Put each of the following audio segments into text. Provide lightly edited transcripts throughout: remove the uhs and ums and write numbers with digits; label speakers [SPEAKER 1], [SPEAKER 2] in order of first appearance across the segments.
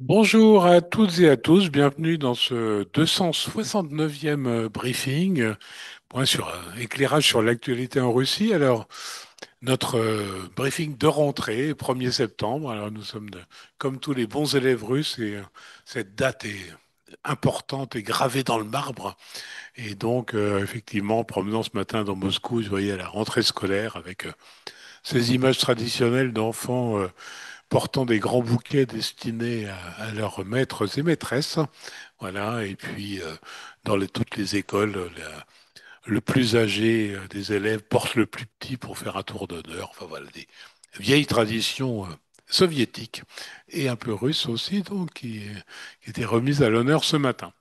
[SPEAKER 1] Bonjour à toutes et à tous, bienvenue dans ce 269e briefing, point sur éclairage sur l'actualité en Russie. Alors, notre briefing de rentrée, 1er septembre. Alors, nous sommes comme tous les bons élèves russes et cette date est importante et gravée dans le marbre. Et donc, effectivement, en promenant ce matin dans Moscou, je voyais la rentrée scolaire avec ces images traditionnelles d'enfants portant des grands bouquets destinés à leurs maîtres et maîtresses. Voilà, et puis dans toutes les écoles, le plus âgé des élèves porte le plus petit pour faire un tour d'honneur. Enfin voilà, des vieilles traditions soviétiques et un peu russes aussi, donc qui étaient remises à l'honneur ce matin.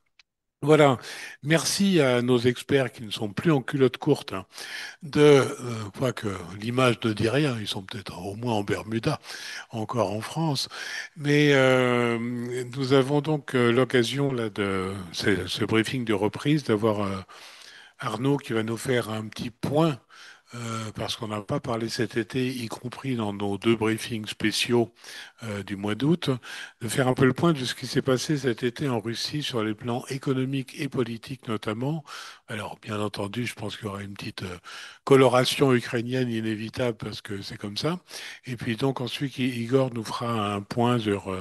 [SPEAKER 1] Voilà, merci à nos experts qui ne sont plus en culotte courte, hein, quoique l'image ne dit rien, ils sont peut-être au moins en Bermuda, encore en France. Mais nous avons donc l'occasion là de ce briefing de reprise d'avoir Arnaud qui va nous faire un petit point. Parce qu'on n'a pas parlé cet été, y compris dans nos deux briefings spéciaux du mois d'août, de faire un peu le point de ce qui s'est passé cet été en Russie sur les plans économiques et politiques notamment. Alors, bien entendu, je pense qu'il y aura une petite coloration ukrainienne inévitable parce que c'est comme ça. Et puis donc ensuite, Igor nous fera un point sur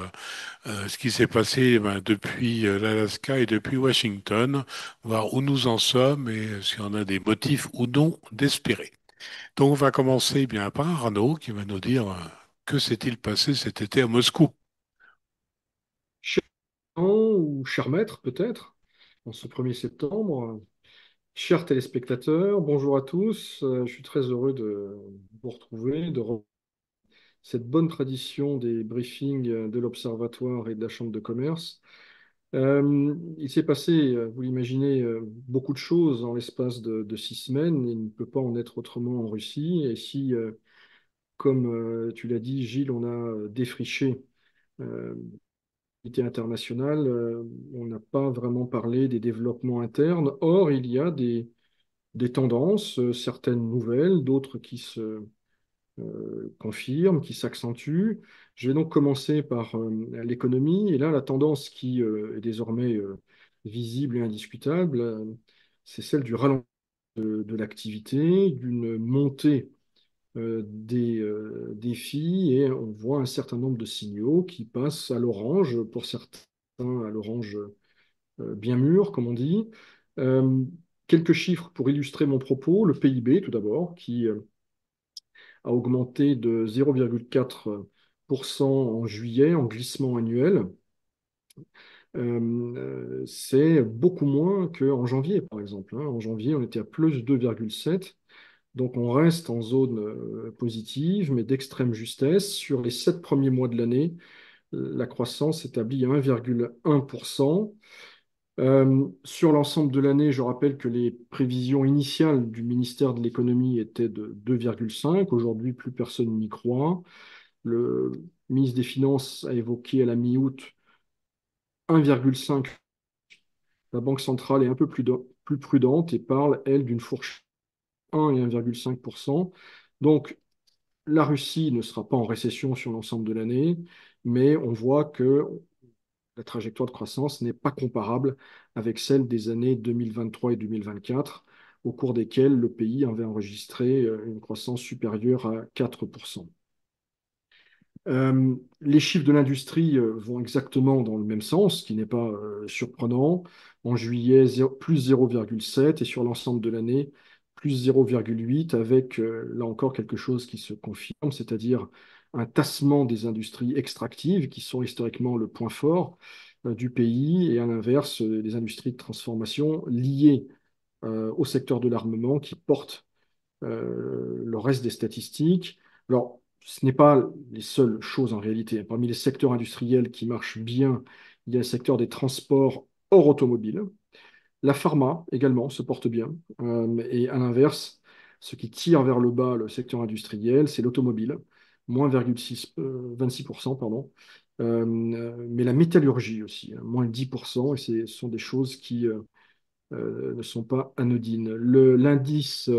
[SPEAKER 1] ce qui s'est passé depuis l'Alaska et depuis Washington, voir où nous en sommes et si on a des motifs ou non d'espérer. Donc on va commencer bien par Arnaud qui va nous dire que s'est-il passé cet été à Moscou.
[SPEAKER 2] Cher Jean, ou cher maître, peut-être, en ce 1er septembre. Chers téléspectateurs, bonjour à tous. Je suis très heureux de vous retrouver, cette bonne tradition des briefings de l'Observatoire et de la Chambre de commerce. Il s'est passé, vous l'imaginez, beaucoup de choses en l'espace de 6 semaines. Il ne peut pas en être autrement en Russie. Et si, comme tu l'as dit, Gilles, on a défriché euh, internationale, on n'a pas vraiment parlé des développements internes. Or, il y a des tendances, certaines nouvelles, d'autres qui se confirment, qui s'accentuent. Je vais donc commencer par l'économie. Et là, la tendance qui est désormais visible et indiscutable, c'est celle du ralentissement de l'activité, d'une montée des défis, et on voit un certain nombre de signaux qui passent à l'orange, pour certains à l'orange bien mûr, comme on dit. Euh, Quelques chiffres pour illustrer mon propos. Le PIB, tout d'abord, qui a augmenté de 0,4% en juillet, en glissement annuel. C'est beaucoup moins qu'en janvier, par exemple, hein. En janvier, on était à plus 2,7. Donc on reste en zone positive, mais d'extrême justesse. Sur les 7 premiers mois de l'année, la croissance s'établit à 1,1%. Sur l'ensemble de l'année, je rappelle que les prévisions initiales du ministère de l'économie étaient de 2,5. Aujourd'hui, plus personne n'y croit. Le ministre des Finances a évoqué à la mi-août 1,5. La Banque centrale est un peu plus prudente et parle, elle, d'une fourchette 1 et 1,5%. Donc, la Russie ne sera pas en récession sur l'ensemble de l'année, mais on voit que la trajectoire de croissance n'est pas comparable avec celle des années 2023 et 2024, au cours desquelles le pays avait enregistré une croissance supérieure à 4%. Les chiffres de l'industrie vont exactement dans le même sens, ce qui n'est pas surprenant. En juillet, plus 0,7, et sur l'ensemble de l'année, plus 0,8, avec là encore quelque chose qui se confirme, c'est-à-dire un tassement des industries extractives qui sont historiquement le point fort du pays, et à l'inverse, des industries de transformation liées au secteur de l'armement qui portent le reste des statistiques. Alors, ce n'est pas les seules choses en réalité. Parmi les secteurs industriels qui marchent bien, il y a le secteur des transports hors automobile. La pharma également se porte bien. Et à l'inverse, ce qui tire vers le bas le secteur industriel, c'est l'automobile, moins 26%, pardon. Mais la métallurgie aussi, hein, moins 10%, et ce sont des choses qui ne sont pas anodines. L'indice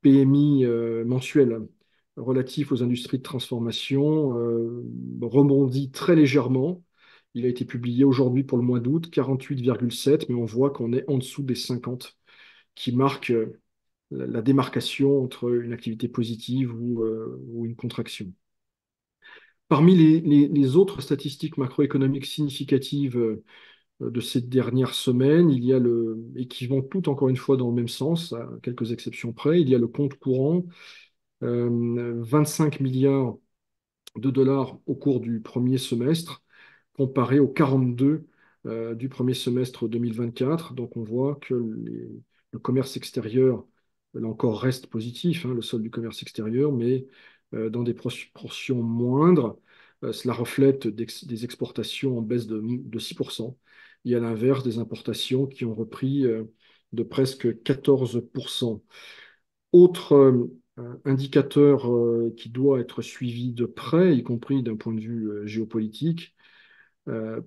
[SPEAKER 2] PMI mensuel relatif aux industries de transformation rebondit très légèrement. Il a été publié aujourd'hui pour le mois d'août, 48,7, mais on voit qu'on est en dessous des 50, qui marquent la démarcation entre une activité positive ou une contraction. Parmi les autres statistiques macroéconomiques significatives de ces dernières semaines, il y a et qui vont toutes encore une fois dans le même sens, à quelques exceptions près, il y a le compte courant, 25 milliards de dollars au cours du premier semestre, comparé aux 42 du premier semestre 2024. Donc on voit que le commerce extérieur, là encore, reste positif, hein, le solde du commerce extérieur, mais dans des proportions moindres. Cela reflète des exportations en baisse de 6%, et à l'inverse des importations qui ont repris de presque 14%. Autre indicateur qui doit être suivi de près, y compris d'un point de vue géopolitique,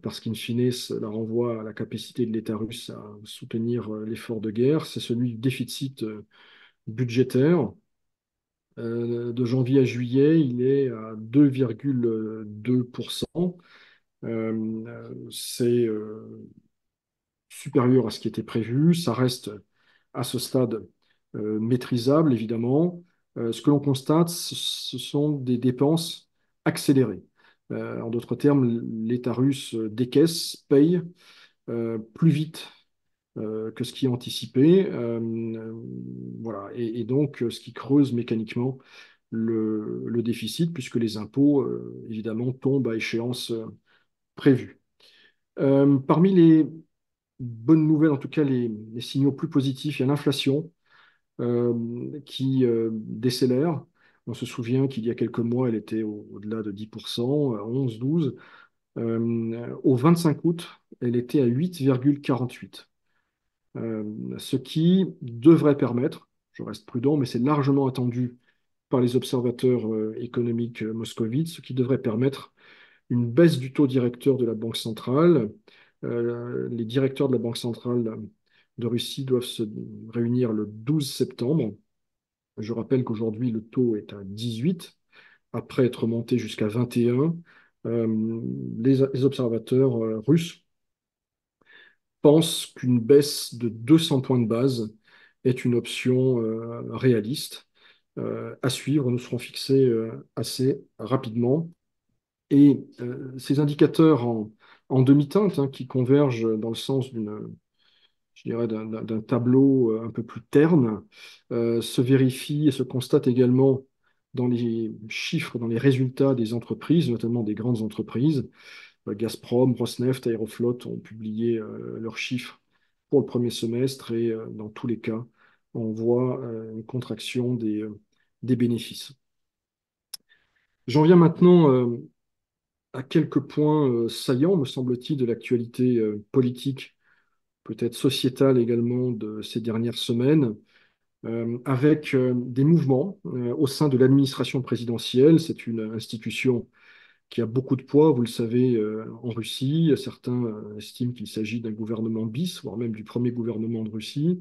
[SPEAKER 2] parce qu'in fine, cela renvoie à la capacité de l'État russe à soutenir l'effort de guerre, c'est celui du déficit budgétaire. De janvier à juillet, il est à 2,2%. C'est supérieur à ce qui était prévu. Ça reste à ce stade maîtrisable, évidemment. Ce que l'on constate, ce sont des dépenses accélérées. En d'autres termes, l'État russe décaisse, paye plus vite que ce qui est anticipé. Voilà. Et donc, ce qui creuse mécaniquement le déficit, puisque les impôts, évidemment, tombent à échéance prévue. Parmi les bonnes nouvelles, en tout cas les signaux plus positifs, il y a l'inflation qui décélère. On se souvient qu'il y a quelques mois, elle était au-delà de 10%, 11, 12. Au 25 août, elle était à 8,48. Ce qui devrait permettre, je reste prudent, mais c'est largement attendu par les observateurs économiques moscovites, ce qui devrait permettre une baisse du taux directeur de la Banque centrale. Les directeurs de la Banque centrale de Russie doivent se réunir le 12 septembre. Je rappelle qu'aujourd'hui, le taux est à 18, après être monté jusqu'à 21. Les observateurs russes pensent qu'une baisse de 200 points de base est une option réaliste. À suivre, nous serons fixés assez rapidement. Et ces indicateurs en demi-teinte, hein, qui convergent dans le sens je dirais, d'un tableau un peu plus terne, se vérifient et se constatent également dans les chiffres, dans les résultats des entreprises, notamment des grandes entreprises. Gazprom, Rosneft, Aeroflot ont publié leurs chiffres pour le premier semestre et dans tous les cas, on voit une contraction des bénéfices. J'en viens maintenant à quelques points saillants, me semble-t-il, de l'actualité politique, peut-être sociétale également de ces dernières semaines, avec des mouvements au sein de l'administration présidentielle. C'est une institution qui a beaucoup de poids, vous le savez, en Russie. Certains estiment qu'il s'agit d'un gouvernement bis, voire même du premier gouvernement de Russie.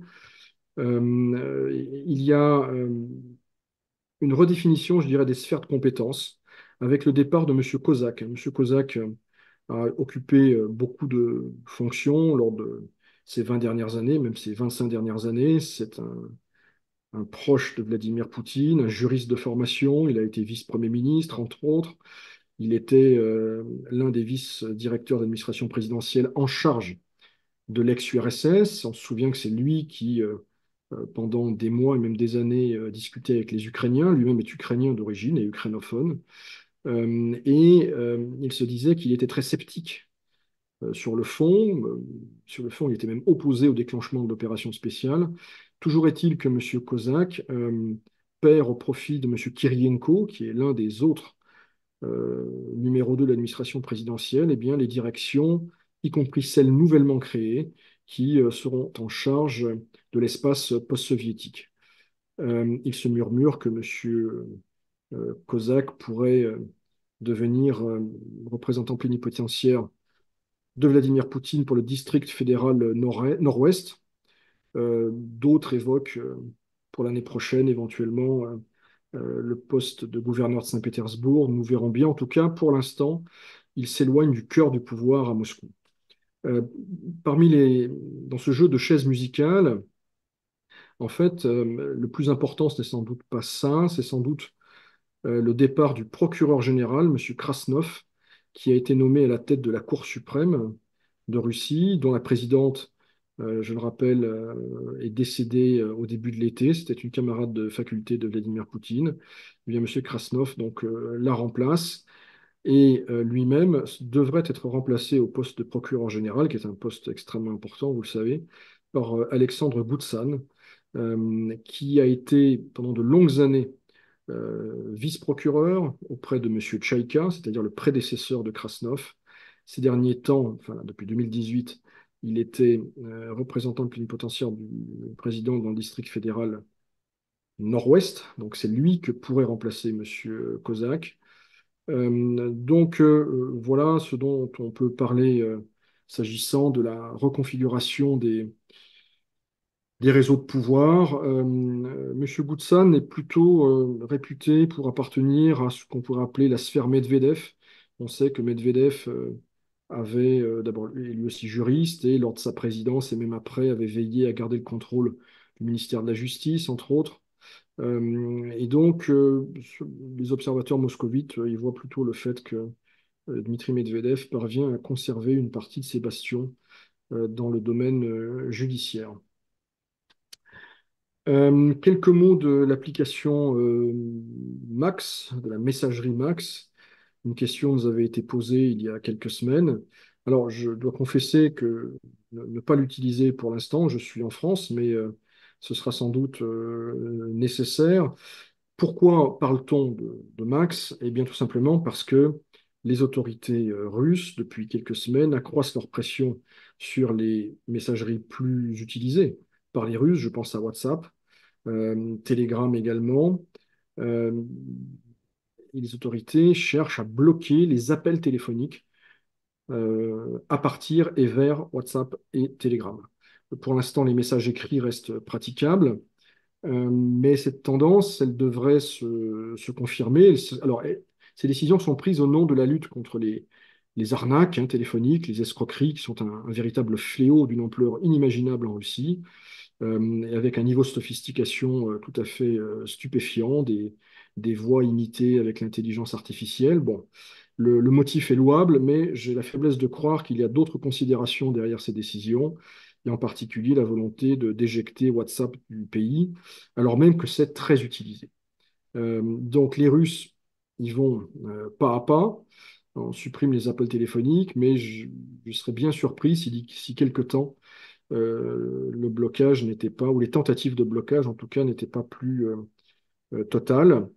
[SPEAKER 2] Il y a une redéfinition, je dirais, des sphères de compétences avec le départ de M. Kozak. M. Kozak a occupé beaucoup de fonctions lors de ces 20 dernières années, même ces 25 dernières années. C'est un proche de Vladimir Poutine, un juriste de formation. Il a été vice-premier ministre, entre autres. Il était l'un des vice-directeurs d'administration présidentielle en charge de l'ex-URSS. On se souvient que c'est lui qui, pendant des mois et même des années, discutait avec les Ukrainiens. Lui-même est ukrainien d'origine et ukrainophone. Il se disait qu'il était très sceptique sur le fond. Sur le fond, il était même opposé au déclenchement de l'opération spéciale. Toujours est-il que M. Kozak perd au profit de M. Kirienko, qui est l'un des autres numéro 2 de l'administration présidentielle, eh bien, les directions, y compris celles nouvellement créées, qui seront en charge de l'espace post-soviétique. Il se murmure que M. Kozak pourrait devenir représentant plénipotentiaire de Vladimir Poutine pour le district fédéral nord-ouest. D'autres évoquent pour l'année prochaine éventuellement le poste de gouverneur de Saint-Pétersbourg. Nous verrons bien. En tout cas, pour l'instant, il s'éloigne du cœur du pouvoir à Moscou. Euh, Dans ce jeu de chaises musicales, en fait, le plus important, ce n'est sans doute pas ça, c'est sans doute le départ du procureur général, M. Krasnov, qui a été nommé à la tête de la Cour suprême de Russie, dont la présidente, je le rappelle, est décédée au début de l'été. C'était une camarade de faculté de Vladimir Poutine. Eh bien, M. Krasnov donc, la remplace et lui-même devrait être remplacé au poste de procureur général, qui est un poste extrêmement important, vous le savez, par Alexandre Boutsan, qui a été pendant de longues années vice-procureur auprès de M. Tchaïka, c'est-à-dire le prédécesseur de Krasnov. Ces derniers temps, enfin depuis 2018, il était représentant plénipotentiaire du président dans le district fédéral Nord-Ouest, donc c'est lui que pourrait remplacer M. Kozak. Voilà ce dont on peut parler s'agissant de la reconfiguration des réseaux de pouvoir. Monsieur Boutsan est plutôt réputé pour appartenir à ce qu'on pourrait appeler la sphère Medvedev. On sait que Medvedev avait d'abord lui aussi juriste et lors de sa présidence et même après avait veillé à garder le contrôle du ministère de la Justice, entre autres. Les observateurs moscovites, ils voient plutôt le fait que Dmitri Medvedev parvient à conserver une partie de ses bastions dans le domaine judiciaire. Quelques mots de l'application Max, de la messagerie Max. Une question nous avait été posée il y a quelques semaines. Alors, je dois confesser que ne pas l'utiliser pour l'instant, je suis en France, mais ce sera sans doute nécessaire. Pourquoi parle-t-on de Max? Eh bien, tout simplement parce que les autorités russes, depuis quelques semaines, accroissent leur pression sur les messageries plus utilisées par les Russes. Je pense à WhatsApp, Telegram également. Euh, et les autorités cherchent à bloquer les appels téléphoniques à partir et vers WhatsApp et Telegram. Pour l'instant, les messages écrits restent praticables. Mais cette tendance, elle devrait se confirmer. Ces décisions sont prises au nom de la lutte contre les arnaques téléphoniques, les escroqueries, qui sont un véritable fléau d'une ampleur inimaginable en Russie, et avec un niveau de sophistication tout à fait stupéfiant, des voix imitées avec l'intelligence artificielle. Bon, le motif est louable, mais j'ai la faiblesse de croire qu'il y a d'autres considérations derrière ces décisions, et en particulier la volonté de d'éjecter WhatsApp du pays, alors même que c'est très utilisé. Donc les Russes, ils vont pas à pas, on supprime les appels téléphoniques, mais je serais bien surpris si quelque temps le blocage n'était pas, ou les tentatives de blocage en tout cas, n'étaient pas plus totales.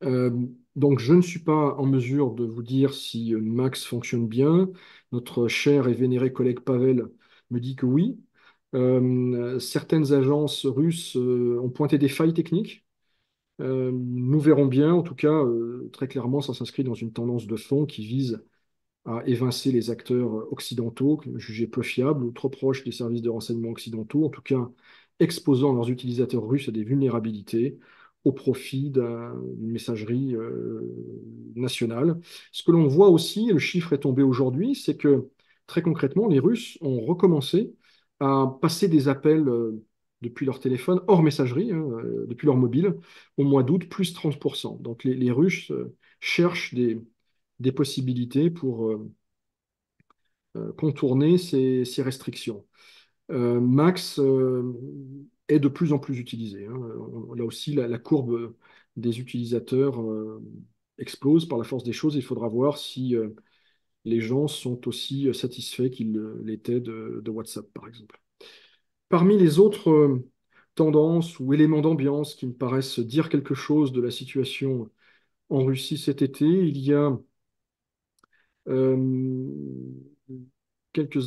[SPEAKER 2] Euh, donc, je ne suis pas en mesure de vous dire si Max fonctionne bien. Notre cher et vénéré collègue Pavel me dit que oui. Certaines agences russes ont pointé des failles techniques. Nous verrons bien. En tout cas, très clairement, ça s'inscrit dans une tendance de fond qui vise à évincer les acteurs occidentaux, jugés peu fiables ou trop proches des services de renseignement occidentaux, en tout cas exposant leurs utilisateurs russes à des vulnérabilités au profit d'une messagerie nationale. Ce que l'on voit aussi, et le chiffre est tombé aujourd'hui, c'est que très concrètement, les Russes ont recommencé à passer des appels depuis leur téléphone hors messagerie, depuis leur mobile, au mois d'août, plus 30%. Donc les Russes cherchent des possibilités pour contourner ces restrictions. Max est de plus en plus utilisé. Là aussi, la courbe des utilisateurs explose par la force des choses. Il faudra voir si les gens sont aussi satisfaits qu'ils l'étaient de WhatsApp, par exemple. Parmi les autres tendances ou éléments d'ambiance qui me paraissent dire quelque chose de la situation en Russie cet été, il y a euh, quelques,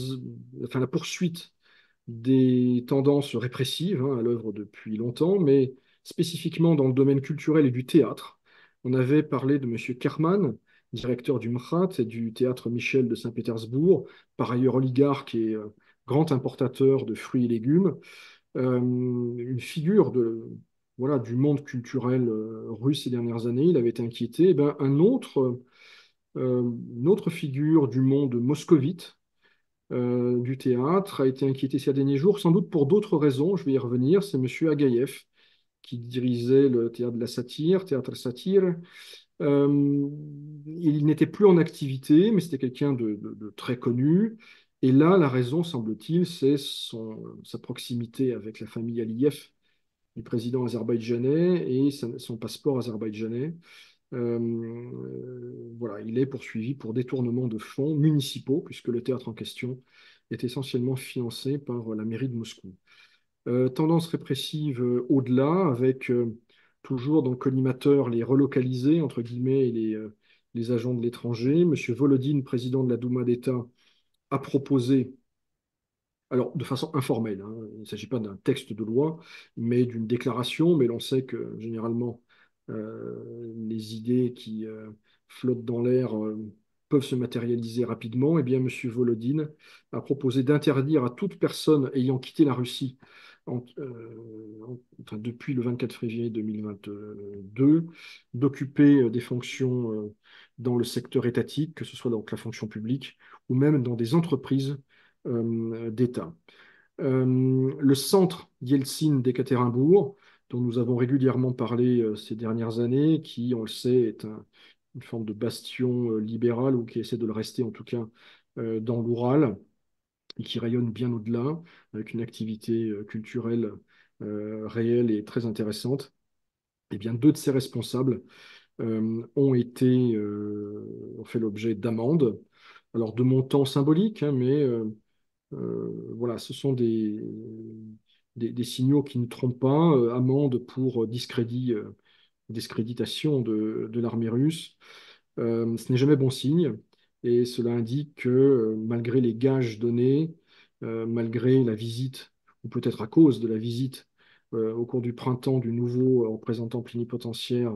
[SPEAKER 2] enfin, la poursuite des tendances répressives à l'œuvre depuis longtemps, mais spécifiquement dans le domaine culturel et du théâtre. On avait parlé de M. Kerman, directeur du MKHAT et du théâtre Michel de Saint-Pétersbourg, par ailleurs oligarque et grand importateur de fruits et légumes, une figure voilà, du monde culturel russe ces dernières années. Il avait été inquiété. Eh ben, un autre Une autre figure du monde moscovite du théâtre a été inquiété ces derniers jours, sans doute pour d'autres raisons, je vais y revenir, c'est M. Agaïev, qui dirigeait le théâtre de la satire, théâtre satire. Il n'était plus en activité, mais c'était quelqu'un de très connu. Et là, la raison, semble-t-il, c'est sa proximité avec la famille Aliyev, du président azerbaïdjanais, et son passeport azerbaïdjanais. Voilà, il est poursuivi pour détournement de fonds municipaux, puisque le théâtre en question est essentiellement financé par la mairie de Moscou. Tendance répressive au-delà, avec toujours dans le collimateur les relocalisés, entre guillemets, et les agents de l'étranger. Monsieur Volodine, président de la Douma d'État, a proposé, alors de façon informelle, hein, il ne s'agit pas d'un texte de loi, mais d'une déclaration, mais l'on sait que généralement les idées qui flottent dans l'air peuvent se matérialiser rapidement. Eh bien, Monsieur Volodine a proposé d'interdire à toute personne ayant quitté la Russie enfin, depuis le 24 février 2022 d'occuper des fonctions dans le secteur étatique, que ce soit donc la fonction publique ou même dans des entreprises d'État. Le centre Yeltsin d'Ekaterinbourg, dont nous avons régulièrement parlé ces dernières années, qui, on le sait, est une forme de bastion libéral, ou qui essaie de le rester en tout cas dans l'Oural, et qui rayonne bien au-delà, avec une activité culturelle réelle et très intéressante. Eh bien, deux de ses responsables ont fait l'objet d'amendes, alors de montants symboliques, hein, mais voilà, ce sont des signaux qui ne trompent pas. Amende pour discréditation de l'armée russe. Ce n'est jamais bon signe. Et cela indique que malgré les gages donnés, malgré la visite, ou peut-être à cause de la visite au cours du printemps du nouveau représentant plénipotentiaire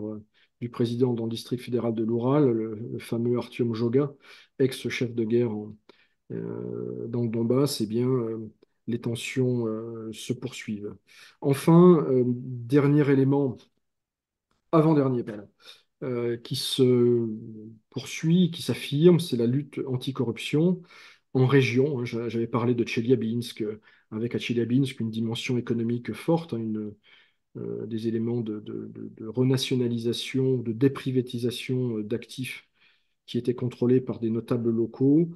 [SPEAKER 2] du président dans le district fédéral de l'Oural, le fameux Artyom Joga, ex-chef de guerre dans le Donbass, eh bien, les tensions se poursuivent. Enfin, dernier élément, avant-dernier, pardon, qui se poursuit, qui s'affirme, c'est la lutte anticorruption en région, hein. J'avais parlé de Tcheliabinsk, avec à Tcheliabinsk une dimension économique forte, hein, des éléments de renationalisation, de déprivatisation d'actifs qui étaient contrôlés par des notables locaux.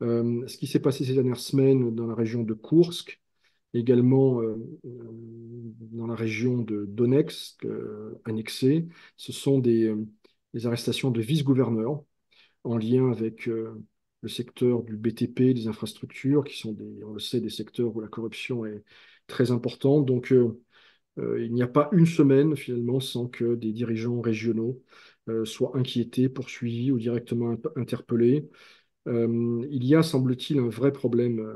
[SPEAKER 2] Ce qui s'est passé ces dernières semaines dans la région de Koursk, également dans la région de Donetsk, annexée, ce sont des arrestations de vice-gouverneurs en lien avec le secteur du BTP, des infrastructures, qui sont, on le sait, des secteurs où la corruption est très importante. Donc, il n'y a pas une semaine, finalement, sans que des dirigeants régionaux soient inquiétés, poursuivis ou directement interpellés. Il y a, semble-t-il, un vrai problème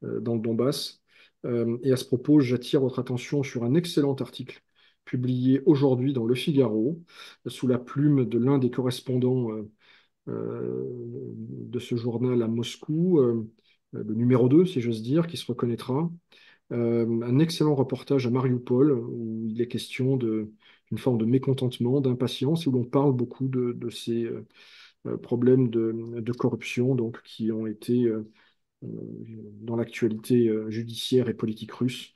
[SPEAKER 2] dans le Donbass. Et à ce propos, j'attire votre attention sur un excellent article publié aujourd'hui dans Le Figaro, sous la plume de l'un des correspondants de ce journal à Moscou, le numéro 2, si j'ose dire, qui se reconnaîtra. Un excellent reportage à Mariupol, où il est question d'une forme de mécontentement, d'impatience, où l'on parle beaucoup de ces problèmes de corruption donc, qui ont été dans l'actualité judiciaire et politique russe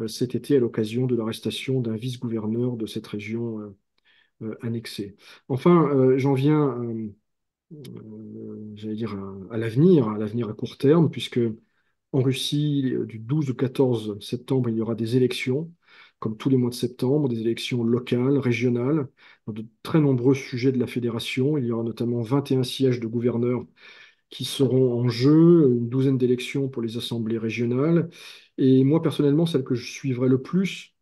[SPEAKER 2] cet été à l'occasion de l'arrestation d'un vice-gouverneur de cette région annexée. Enfin, j'en viens, j'allais dire, à l'avenir à court terme, puisque en Russie, du 12 au 14 septembre, il y aura des élections, comme tous les mois de septembre, des élections locales, régionales, dans de très nombreux sujets de la fédération. Il y aura notamment 21 sièges de gouverneurs qui seront en jeu, une douzaine d'élections pour les assemblées régionales. Et moi, personnellement, celle que je suivrai le plus,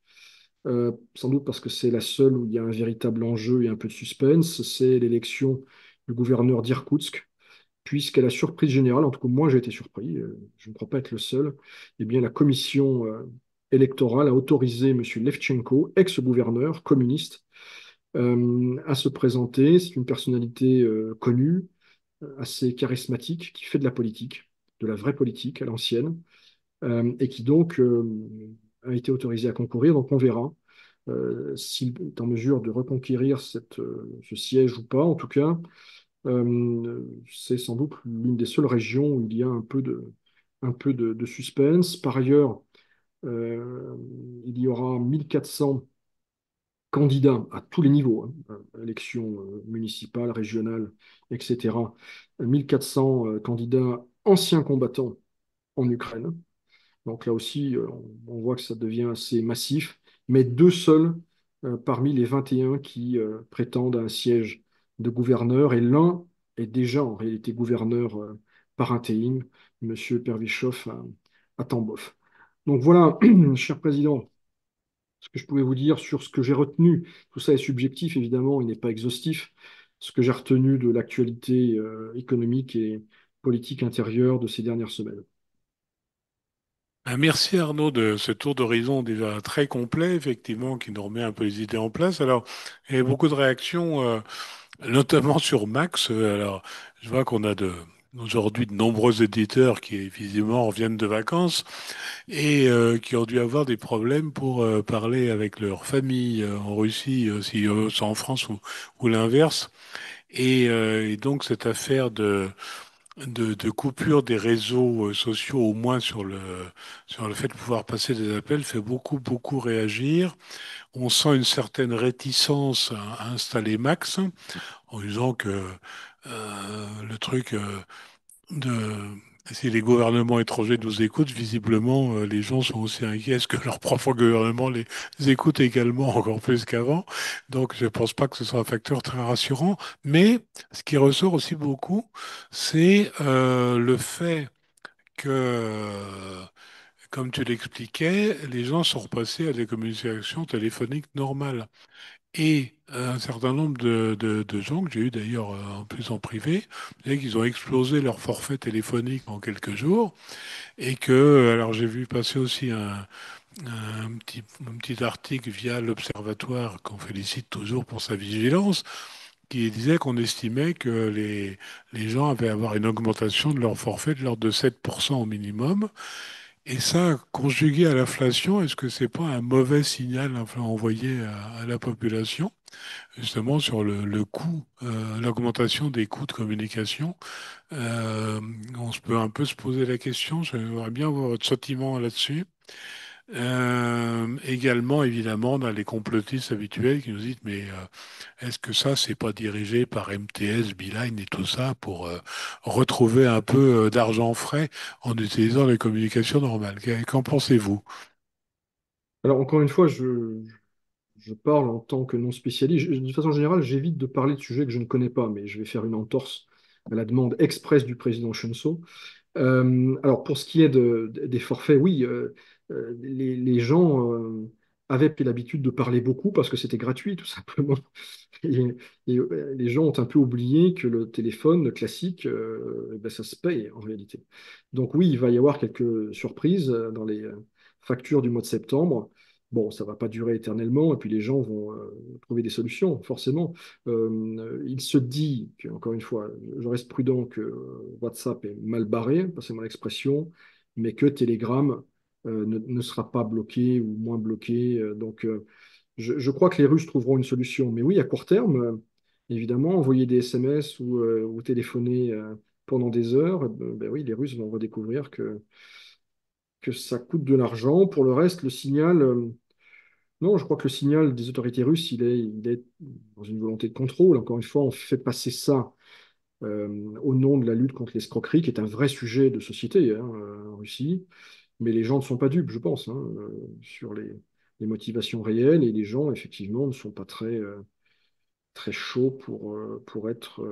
[SPEAKER 2] sans doute parce que c'est la seule où il y a un véritable enjeu et un peu de suspense, c'est l'élection du gouverneur d'Irkoutsk, puisqu'à la surprise générale, en tout cas moi j'ai été surpris, je ne crois pas être le seul, eh bien la commission électorale a autorisé M. Levchenko, ex-gouverneur communiste, à se présenter. C'est une personnalité connue, assez charismatique, qui fait de la politique, de la vraie politique à l'ancienne, et qui donc a été autorisé à concourir. Donc on verra s'il est en mesure de reconquérir ce siège ou pas. En tout cas, C'est sans doute l'une des seules régions où il y a un peu de suspense. Par ailleurs, euh, il y aura 1400 candidats à tous les niveaux, hein, élections municipales, régionales, etc. 1400 candidats anciens combattants en Ukraine. Donc là aussi, on voit que ça devient assez massif, mais deux seuls parmi les 21 qui prétendent à un siège de gouverneur, et l'un est déjà en réalité gouverneur par intérim, M. Pervichov à Tambov. Donc voilà, cher président, ce que je pouvais vous dire sur ce que j'ai retenu. Tout ça est subjectif, évidemment, il n'est pas exhaustif. Ce que j'ai retenu de l'actualité économique et politique intérieure de ces dernières semaines.
[SPEAKER 1] Merci Arnaud de ce tour d'horizon déjà très complet, effectivement, qui nous remet un peu les idées en place. Alors, il y a beaucoup de réactions, notamment sur Max. Alors, je vois qu'on a aujourd'hui de nombreux éditeurs qui visiblement reviennent de vacances et qui ont dû avoir des problèmes pour parler avec leur famille en Russie, si eux sont en France ou l'inverse. Et donc cette affaire de coupure des réseaux sociaux, au moins sur le fait de pouvoir passer des appels, fait beaucoup, beaucoup réagir. On sent une certaine réticence à installer Max en disant que le truc de si les gouvernements étrangers nous écoutent, visiblement, les gens sont aussi inquiets. Est-ce que leur propre gouvernement les écoute également encore plus qu'avant? Donc, je ne pense pas que ce soit un facteur très rassurant. Mais ce qui ressort aussi beaucoup, c'est le fait que, comme tu l'expliquais, les gens sont repassés à des communications téléphoniques normales. Et un certain nombre de gens que j'ai eu d'ailleurs en plus en privé, disaient qu'ils ont explosé leur forfait téléphonique en quelques jours et que, alors j'ai vu passer aussi un petit article via l'Observatoire qu'on félicite toujours pour sa vigilance, qui disait qu'on estimait que les gens avaient à avoir une augmentation de leur forfait de l'ordre de 7% au minimum. Et ça, conjugué à l'inflation, est-ce que c'est pas un mauvais signal envoyé à la population? Justement sur le coût, l'augmentation des coûts de communication. On se peut un peu se poser la question, j'aimerais bien voir votre sentiment là-dessus. Également, évidemment, on a les complotistes habituels qui nous disent, mais est-ce que ça, c'est pas dirigé par MTS, Beeline et tout ça pour retrouver un peu d'argent frais en utilisant les communications normales? Qu'en pensez-vous?
[SPEAKER 2] Alors encore une fois, je parle en tant que non spécialiste. De façon générale, j'évite de parler de sujets que je ne connais pas, mais je vais faire une entorse à la demande express du président Chenso. Alors, pour ce qui est des forfaits, oui, les gens avaient pris l'habitude de parler beaucoup parce que c'était gratuit, tout simplement. Et, les gens ont un peu oublié que le téléphone classique, eh ben, ça se paye en réalité. Donc oui, il va y avoir quelques surprises dans les factures du mois de septembre. Bon, ça va pas durer éternellement, et puis les gens vont trouver des solutions, forcément. Il se dit, que, encore une fois, je reste prudent que WhatsApp est mal barré, passez-moi l'expression, mais que Telegram ne sera pas bloqué ou moins bloqué. Je crois que les Russes trouveront une solution. Mais oui, à court terme, évidemment, envoyer des SMS ou téléphoner pendant des heures, ben oui, les Russes vont redécouvrir que ça coûte de l'argent. Pour le reste, le signal, non, je crois que le signal des autorités russes, il est dans une volonté de contrôle. Encore une fois, on fait passer ça au nom de la lutte contre l'escroquerie, qui est un vrai sujet de société hein, en Russie. Mais les gens ne sont pas dupes, je pense, hein, sur les motivations réelles. Et les gens, effectivement, ne sont pas très chauds pour être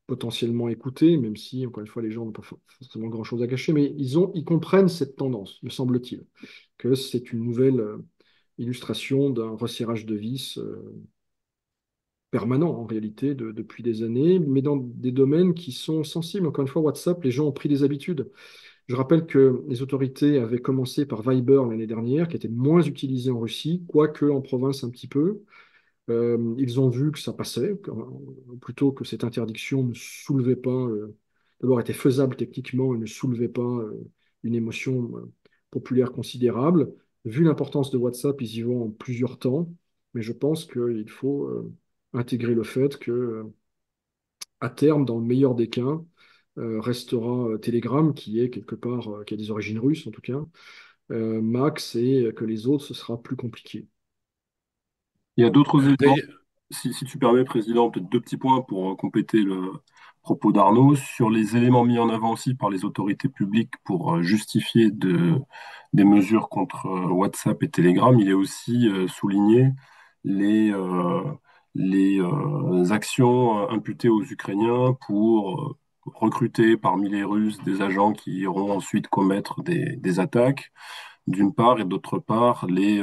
[SPEAKER 2] potentiellement écoutés, même si, encore une fois, les gens n'ont pas forcément grand-chose à cacher. Mais ils comprennent cette tendance, me semble-t-il, que c'est une nouvelle illustration d'un resserrage de vis permanent, en réalité, depuis des années, mais dans des domaines qui sont sensibles. Encore une fois, WhatsApp, les gens ont pris des habitudes. Je rappelle que les autorités avaient commencé par Viber l'année dernière, qui était moins utilisé en Russie, quoique en province un petit peu. Ils ont vu que ça passait, plutôt que cette interdiction ne soulevait pas, d'abord était faisable techniquement et ne soulevait pas une émotion populaire considérable. Vu l'importance de WhatsApp, ils y vont en plusieurs temps, mais je pense qu'il faut intégrer le fait que à terme, dans le meilleur des cas, restera Telegram, qui est quelque part, qui a des origines russes en tout cas, Max, et que les autres, ce sera plus compliqué.
[SPEAKER 3] Il y a d'autres éléments,
[SPEAKER 1] D'ailleurs,
[SPEAKER 3] si tu permets, Président, peut-être deux petits points pour compléter le propos d'Arnaud, sur les éléments mis en avant aussi par les autorités publiques pour justifier des mesures contre WhatsApp et Telegram. Il est aussi souligné les, euh, les actions imputées aux Ukrainiens pour recruter parmi les Russes des agents qui iront ensuite commettre des attaques d'une part, et d'autre part, les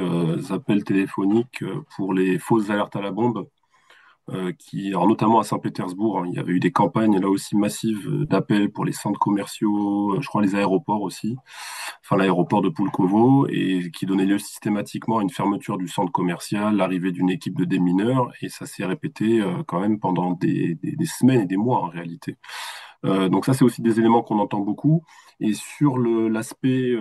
[SPEAKER 3] appels téléphoniques pour les fausses alertes à la bombe, alors notamment à Saint-Pétersbourg, hein, il y avait eu des campagnes là aussi massives d'appels pour les centres commerciaux, je crois les aéroports aussi, enfin l'aéroport de Pulkovo, et qui donnait lieu systématiquement à une fermeture du centre commercial, l'arrivée d'une équipe de démineurs, et ça s'est répété quand même pendant des semaines et des mois en réalité. Donc ça, c'est aussi des éléments qu'on entend beaucoup. Et sur l'aspect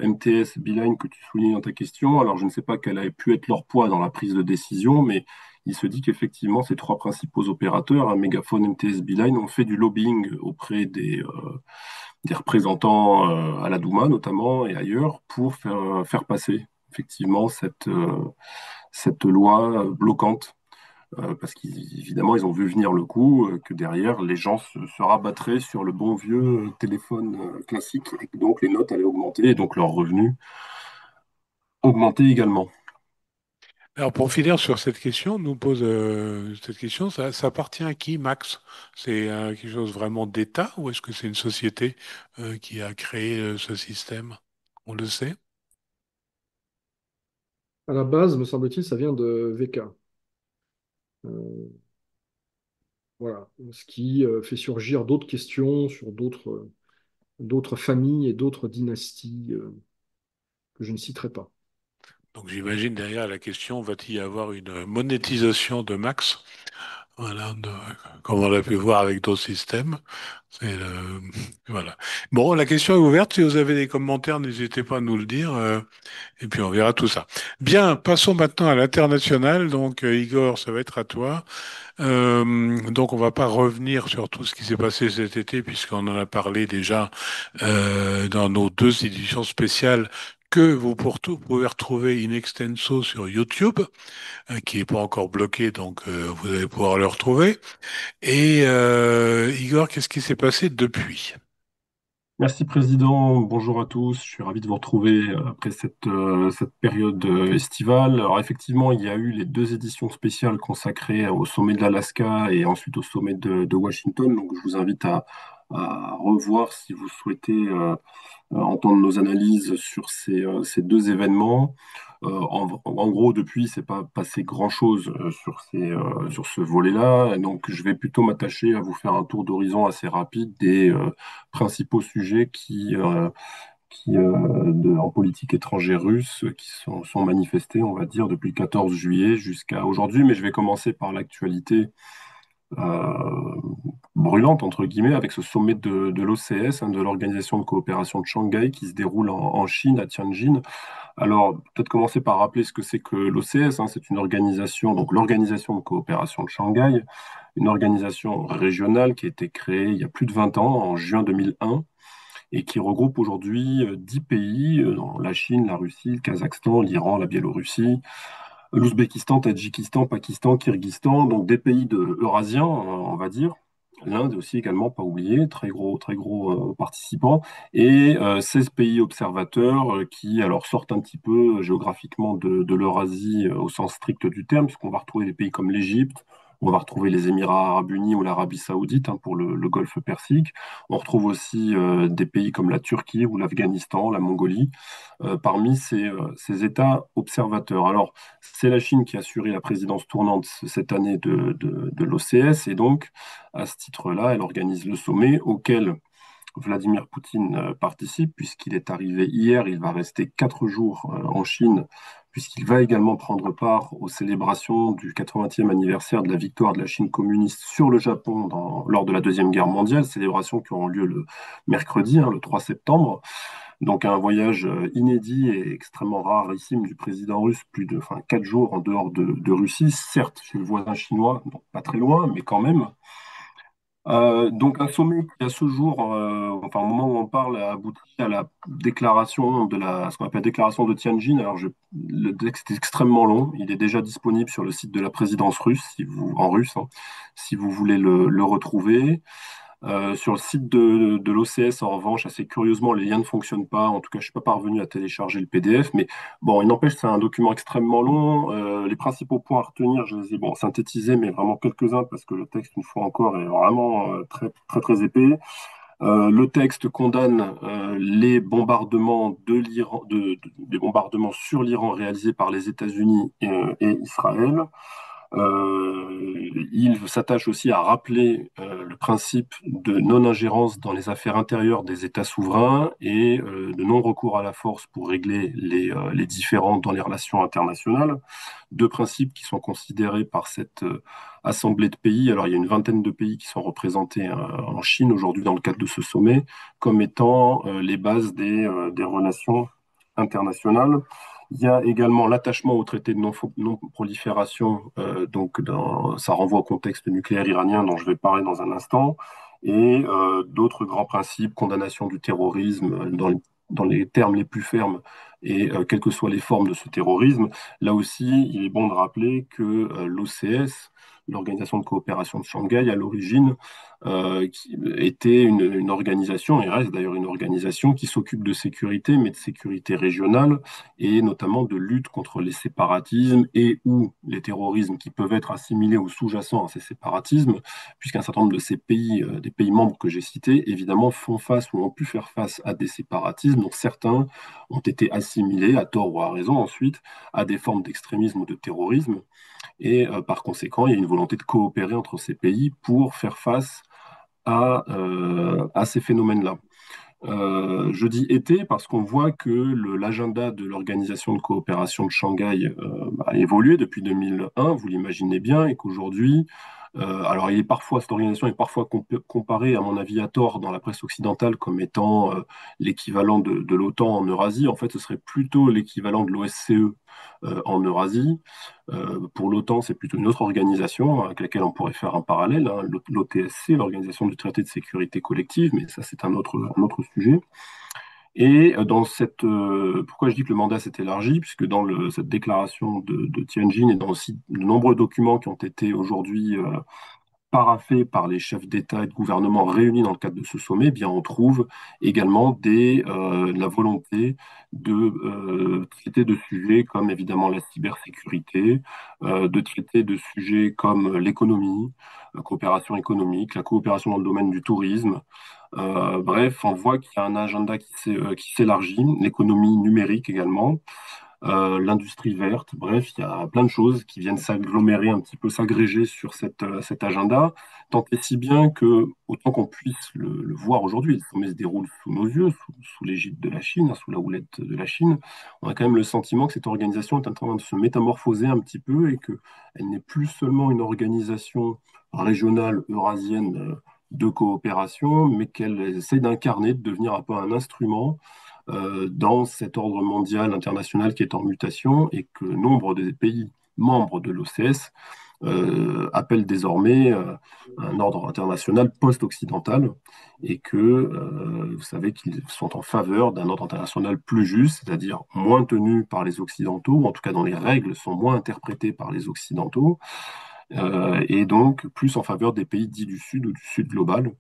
[SPEAKER 3] MTS, Beeline que tu soulignes dans ta question, alors je ne sais pas quel a pu être leur poids dans la prise de décision, mais il se dit qu'effectivement, ces trois principaux opérateurs, hein, Megaphone, MTS, Beeline, ont fait du lobbying auprès des représentants à la Douma notamment et ailleurs pour faire passer effectivement cette loi bloquante parce qu'évidemment, ils ont vu venir le coup, que derrière, les gens se rabattraient sur le bon vieux téléphone classique, et que donc les notes allaient augmenter, et donc leurs revenus augmenter également.
[SPEAKER 1] alors pour finir sur cette question, nous pose cette question, ça appartient à qui, Max? C'est quelque chose vraiment d'État ou est-ce que c'est une société qui a créé ce système? On le sait.
[SPEAKER 2] À la base, me semble-t-il, ça vient de VK. Euh, voilà, ce qui fait surgir d'autres questions sur d'autres familles et d'autres dynasties que je ne citerai pas.
[SPEAKER 1] Donc j'imagine derrière la question, va-t-il y avoir une monétisation de Max? Voilà, comme on l'a pu voir avec d'autres systèmes. Voilà. Bon, la question est ouverte. Si vous avez des commentaires, n'hésitez pas à nous le dire. Et puis on verra tout ça. Bien, passons maintenant à l'international. Donc Igor, ça va être à toi. Donc on va pas revenir sur tout ce qui s'est passé cet été puisqu'on en a parlé déjà dans nos deux éditions spéciales que pouvez retrouver in extenso sur YouTube, qui est pas encore bloqué, donc vous allez pouvoir le retrouver. Et Igor, qu'est-ce qui s'est passé depuis?
[SPEAKER 3] Merci Président, bonjour à tous, je suis ravi de vous retrouver après cette période estivale. Alors effectivement, il y a eu les deux éditions spéciales consacrées au sommet de l'Alaska et ensuite au sommet de Washington, donc je vous invite à revoir si vous souhaitez entendre nos analyses sur ces deux événements. En gros, depuis, il s'est pas passé grand-chose sur ce volet-là. Donc, je vais plutôt m'attacher à vous faire un tour d'horizon assez rapide des principaux sujets en politique étrangère russe qui sont manifestés, on va dire, depuis le 14 juillet jusqu'à aujourd'hui. Mais je vais commencer par l'actualité euh, brûlante, entre guillemets, avec ce sommet de l'OCS, hein, de l'Organisation de coopération de Shanghai, qui se déroule en Chine, à Tianjin. Alors, peut-être commencer par rappeler ce que c'est que l'OCS, hein. C'est une organisation, donc l'Organisation de coopération de Shanghai, une organisation régionale qui a été créée il y a plus de 20 ans, en juin 2001, et qui regroupe aujourd'hui 10 pays, dans la Chine, la Russie, le Kazakhstan, l'Iran, la Biélorussie, l'Ouzbékistan, Tadjikistan, Pakistan, Kirghizistan, donc des pays eurasiens, on va dire. L'Inde aussi également, pas oublié, très gros participant, et 16 pays observateurs qui alors sortent un petit peu géographiquement de l'Eurasie au sens strict du terme, puisqu'on va retrouver des pays comme l'Égypte, on va retrouver les Émirats arabes unis ou l'Arabie saoudite, hein, pour le Golfe Persique. On retrouve aussi des pays comme la Turquie ou l'Afghanistan, la Mongolie, parmi ces États observateurs. Alors, c'est la Chine qui a assuré la présidence tournante cette année de l'OCS et donc, à ce titre-là, elle organise le sommet auquel Vladimir Poutine participe puisqu'il est arrivé hier. Il va rester 4 jours en Chine puisqu'il va également prendre part aux célébrations du 80e anniversaire de la victoire de la Chine communiste sur le Japon lors de la Deuxième Guerre mondiale, célébrations qui auront lieu le mercredi, hein, le 3 septembre. Donc un voyage inédit et extrêmement rarissime du président russe, plus de 4 jours en dehors de Russie, certes chez le voisin chinois, donc pas très loin, mais quand même. Donc un sommet qui à ce jour, enfin au moment où on parle, a abouti à la déclaration ce qu'on appelle déclaration de Tianjin. Alors le texte est extrêmement long, il est déjà disponible sur le site de la présidence russe, en russe, hein, si vous voulez le retrouver. Sur le site de l'OCS, en revanche, assez curieusement, les liens ne fonctionnent pas. En tout cas, je ne suis pas parvenu à télécharger le PDF. Mais bon, il n'empêche, c'est un document extrêmement long. Les principaux points à retenir, je les ai bon, synthétisés, mais vraiment quelques-uns, parce que le texte, une fois encore, est vraiment très, très, très épais. Le texte condamne les bombardements de l'Iran, des bombardements sur l'Iran réalisés par les États-Unis et Israël. Il s'attache aussi à rappeler le principe de non-ingérence dans les affaires intérieures des États souverains et de non-recours à la force pour régler les différends dans les relations internationales. Deux principes qui sont considérés par cette assemblée de pays. Alors, il y a une vingtaine de pays qui sont représentés en Chine aujourd'hui dans le cadre de ce sommet comme étant les bases des relations internationales. Il y a également l'attachement au traité de non-prolifération, ça renvoie au contexte nucléaire iranien dont je vais parler dans un instant, et d'autres grands principes, condamnation du terrorisme dans les termes les plus fermes, et quelles que soient les formes de ce terrorisme. Là aussi, il est bon de rappeler que l'OCS, l'Organisation de coopération de Shanghai, à l'origine, qui était une organisation, et reste d'ailleurs une organisation qui s'occupe de sécurité, mais de sécurité régionale, et notamment de lutte contre les séparatismes et ou les terrorismes qui peuvent être assimilés ou sous-jacents à ces séparatismes, puisqu'un certain nombre de ces pays, des pays membres que j'ai cités, évidemment, font face ou ont pu faire face à des séparatismes, dont certains ont été assimilés, à tort ou à raison ensuite, à des formes d'extrémisme ou de terrorisme. Et par conséquent, il y a une volonté de coopérer entre ces pays pour faire face à ces phénomènes-là. Je dis été parce qu'on voit que l'agenda de l'Organisation de coopération de Shanghai a évolué depuis 2001, vous l'imaginez bien, et qu'aujourd'hui, alors cette organisation est parfois comparée, à mon avis, à tort dans la presse occidentale comme étant l'équivalent de l'OTAN en Eurasie. En fait, ce serait plutôt l'équivalent de l'OSCE en Eurasie. Pour l'OTAN, c'est plutôt une autre organisation avec laquelle on pourrait faire un parallèle, hein, l'OTSC, l'Organisation du traité de sécurité collective, mais ça c'est un autre sujet. Et pourquoi je dis que le mandat s'est élargi, puisque dans cette déclaration de Tianjin et dans aussi de nombreux documents qui ont été aujourd'hui paraphé par les chefs d'État et de gouvernement réunis dans le cadre de ce sommet, eh bien, on trouve également la volonté de traiter de sujets comme évidemment la cybersécurité, de traiter de sujets comme l'économie, la coopération économique, la coopération dans le domaine du tourisme. Bref, on voit qu'il y a un agenda qui s'élargit, l'économie numérique également, l'industrie verte, bref, il y a plein de choses qui viennent s'agglomérer un petit peu, s'agréger sur cet agenda, tant et si bien que, autant qu'on puisse le voir aujourd'hui, le sommet se déroule sous nos yeux, sous l'égide de la Chine, hein, sous la houlette de la Chine, on a quand même le sentiment que cette organisation est en train de se métamorphoser un petit peu et qu'elle n'est plus seulement une organisation régionale eurasienne de coopération, mais qu'elle essaie d'incarner, de devenir un peu un instrument dans cet ordre mondial international qui est en mutation et que nombre des pays membres de l'OCS appellent désormais un ordre international post-occidental et que vous savez qu'ils sont en faveur d'un ordre international plus juste, c'est-à-dire moins tenu par les Occidentaux, ou en tout cas dont les règles sont moins interprétées par les Occidentaux, et donc plus en faveur des pays dits du Sud ou du Sud global.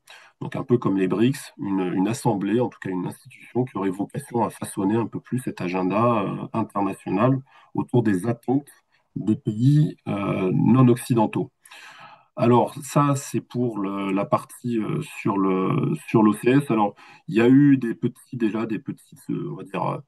[SPEAKER 3] Donc un peu comme les BRICS, une assemblée, en tout cas une institution qui aurait vocation à façonner un peu plus cet agenda international autour des attentes des pays non occidentaux. Alors ça, c'est pour la partie sur l'OCS. Alors il y a eu déjà des petits, on va dire,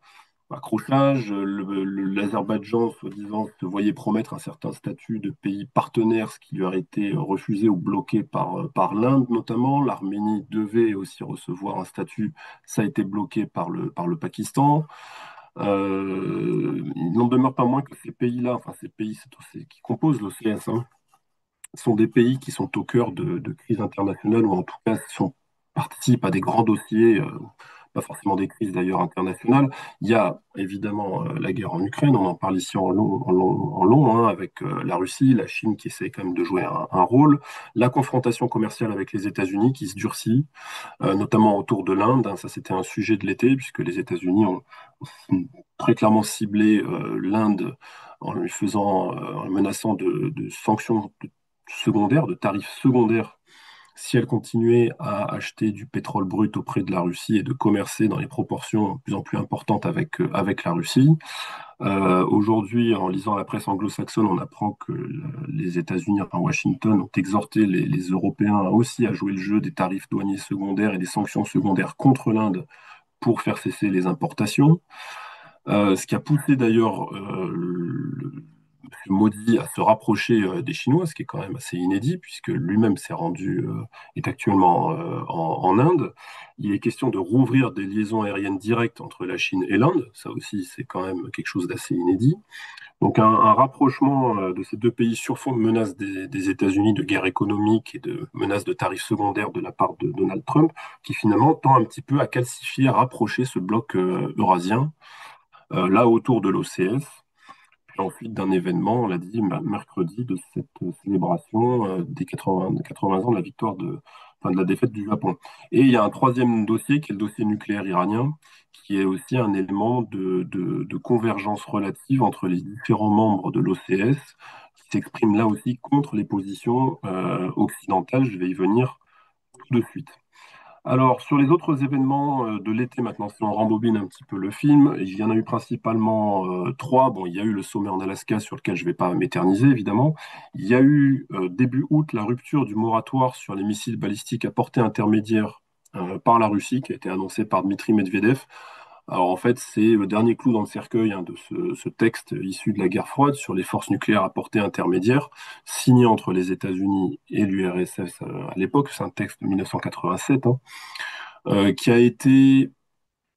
[SPEAKER 3] accrochage. L'Azerbaïdjan, soi-disant, se voyait promettre un certain statut de pays partenaire, ce qui lui a été refusé ou bloqué par l'Inde notamment. L'Arménie devait aussi recevoir un statut, ça a été bloqué par le Pakistan. Il n'en demeure pas moins que ces pays-là, enfin ces pays qui composent l'OCS, hein, sont des pays qui sont au cœur de crises internationales ou en tout cas participent à des grands dossiers pas forcément des crises d'ailleurs internationales. Il y a évidemment la guerre en Ukraine, on en parle ici en long, hein, avec la Russie, la Chine qui essaie quand même de jouer un rôle, la confrontation commerciale avec les États-Unis qui se durcit, notamment autour de l'Inde, hein. Ça, c'était un sujet de l'été, puisque les États-Unis ont très clairement ciblé l'Inde en lui faisant, en menaçant de sanctions secondaires, de tarifs secondaires, si elle continuait à acheter du pétrole brut auprès de la Russie et de commercer dans les proportions de plus en plus importantes avec la Russie. Aujourd'hui, en lisant la presse anglo-saxonne, on apprend que les États-Unis, enfin Washington, ont exhorté les Européens aussi à jouer le jeu des tarifs douaniers secondaires et des sanctions secondaires contre l'Inde pour faire cesser les importations. Ce qui a poussé d'ailleurs Modi à se rapprocher des Chinois, ce qui est quand même assez inédit, puisque lui-même est actuellement en Inde. Il est question de rouvrir des liaisons aériennes directes entre la Chine et l'Inde. Ça aussi, c'est quand même quelque chose d'assez inédit. Donc un rapprochement de ces deux pays sur fond de menaces des États-Unis, de guerre économique et de menaces de tarifs secondaires de la part de Donald Trump, qui finalement tend un petit peu à calcifier, à rapprocher ce bloc eurasien, là autour de l'OCS. Puis ensuite d'un événement, on l'a dit, mercredi, de cette célébration des 80 ans de la victoire enfin, de la défaite du Japon. Et il y a un troisième dossier qui est le dossier nucléaire iranien, qui est aussi un élément de convergence relative entre les différents membres de l'OCS, qui s'expriment là aussi contre les positions occidentales. Je vais y venir tout de suite. Alors, sur les autres événements de l'été, maintenant, si on rembobine un petit peu le film, il y en a eu principalement trois. Bon, il y a eu le sommet en Alaska sur lequel je ne vais pas m'éterniser, évidemment. Il y a eu début août la rupture du moratoire sur les missiles balistiques à portée intermédiaire par la Russie, qui a été annoncée par Dmitri Medvedev. Alors, en fait, c'est le dernier clou dans le cercueil hein, de ce texte issu de la guerre froide sur les forces nucléaires à portée intermédiaire, signé entre les États-Unis et l'URSS à l'époque. C'est un texte de 1987. Hein, qui a été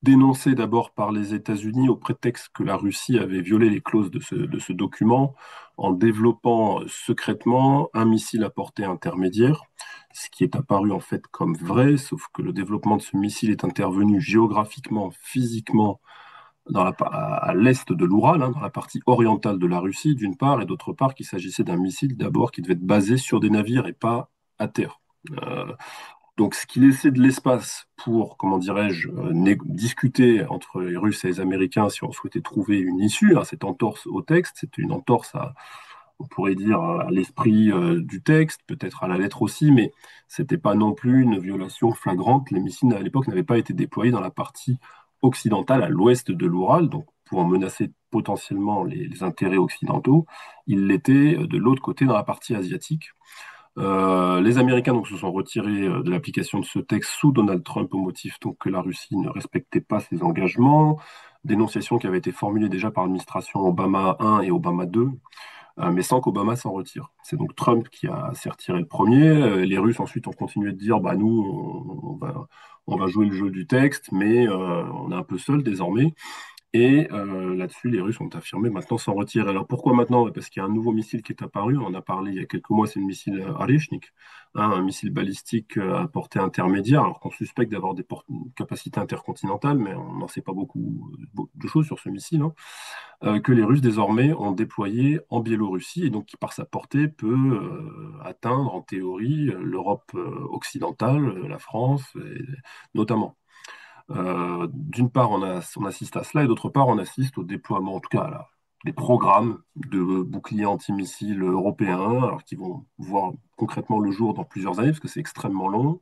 [SPEAKER 3] dénoncé d'abord par les États-Unis au prétexte que la Russie avait violé les clauses de ce document en développant secrètement un missile à portée intermédiaire, ce qui est apparu en fait comme vrai, sauf que le développement de ce missile est intervenu géographiquement, physiquement, à l'est de l'Oural, hein, dans la partie orientale de la Russie, d'une part, et d'autre part, qu'il s'agissait d'un missile d'abord qui devait être basé sur des navires et pas à terre. Donc, ce qui laissait de l'espace pour, comment dirais-je, discuter entre les Russes et les Américains si on souhaitait trouver une issue, hein, cette entorse au texte, c'était une entorse on pourrait dire, à l'esprit du texte, peut-être à la lettre aussi, mais c'était pas non plus une violation flagrante. Les missiles à l'époque n'avaient pas été déployés dans la partie occidentale, à l'ouest de l'Oural, donc pour menacer potentiellement les intérêts occidentaux. Ils l'étaient de l'autre côté, dans la partie asiatique. Les Américains donc, se sont retirés de l'application de ce texte sous Donald Trump au motif donc, que la Russie ne respectait pas ses engagements, dénonciation qui avait été formulée déjà par l'administration Obama 1 et Obama 2, mais sans qu'Obama s'en retire. C'est donc Trump qui s'est retiré le premier. Les Russes ensuite ont continué de dire bah, nous, on va jouer le jeu du texte, mais on est un peu seul désormais. Et là-dessus, les Russes ont affirmé maintenant s'en retirer. Alors pourquoi maintenant? Parce qu'il y a un nouveau missile qui est apparu. On en a parlé il y a quelques mois, c'est le missile Areshnik, hein, un missile balistique à portée intermédiaire, alors qu'on suspecte d'avoir des capacités intercontinentales, mais on n'en sait pas beaucoup de choses sur ce missile, hein, que les Russes désormais ont déployé en Biélorussie et donc qui par sa portée peut atteindre en théorie l'Europe occidentale, la France notamment. D'une part, on assiste à cela, et d'autre part, on assiste au déploiement, en tout cas, des programmes de boucliers antimissiles européens, alors qui vont voir concrètement le jour dans plusieurs années, parce que c'est extrêmement long.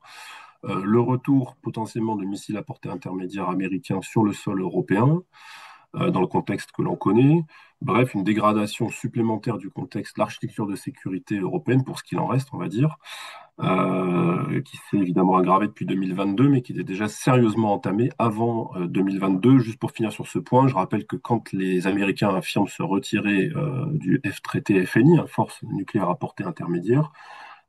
[SPEAKER 3] Le retour potentiellement de missiles à portée intermédiaire américains sur le sol européen, dans le contexte que l'on connaît. Bref, une dégradation supplémentaire du contexte, l'architecture de sécurité européenne, pour ce qu'il en reste, on va dire, qui s'est évidemment aggravé depuis 2022, mais qui était déjà sérieusement entamé avant 2022. Juste pour finir sur ce point, je rappelle que quand les Américains affirment se retirer du traité FNI, hein, force nucléaire à portée intermédiaire,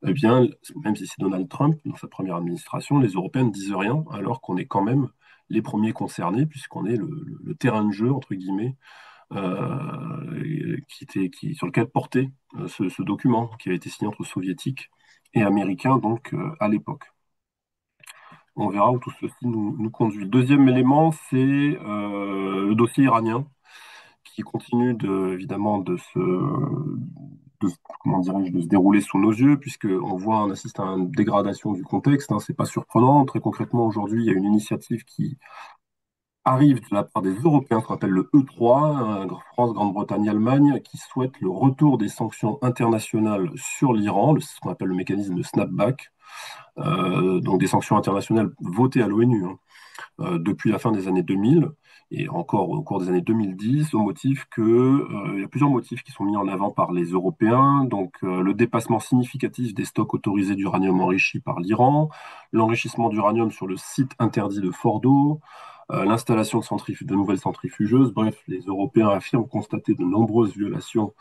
[SPEAKER 3] eh bien, même si c'est Donald Trump, dans sa première administration, les Européens ne disent rien, alors qu'on est quand même les premiers concernés, puisqu'on est le terrain de jeu, entre guillemets, sur lequel portait ce document qui avait été signé entre soviétiques et américains donc à l'époque. On verra où tout ceci nous conduit. Le deuxième élément, c'est le dossier iranien, qui continue évidemment comment dirais-je, de se dérouler sous nos yeux, on assiste à une dégradation du contexte, hein, c'est pas surprenant. Très concrètement, aujourd'hui, il y a une initiative qui arrive de la part des Européens, ce qu'on appelle le E3, France, Grande-Bretagne, Allemagne, qui souhaitent le retour des sanctions internationales sur l'Iran, ce qu'on appelle le mécanisme de snapback, donc des sanctions internationales votées à l'ONU, hein, depuis la fin des années 2000 et encore au cours des années 2010, au motif il y a plusieurs motifs qui sont mis en avant par les Européens. Donc, le dépassement significatif des stocks autorisés d'uranium enrichi par l'Iran, l'enrichissement d'uranium sur le site interdit de Fordo, l'installation de nouvelles centrifugeuses. Bref, les Européens affirment constater de nombreuses violations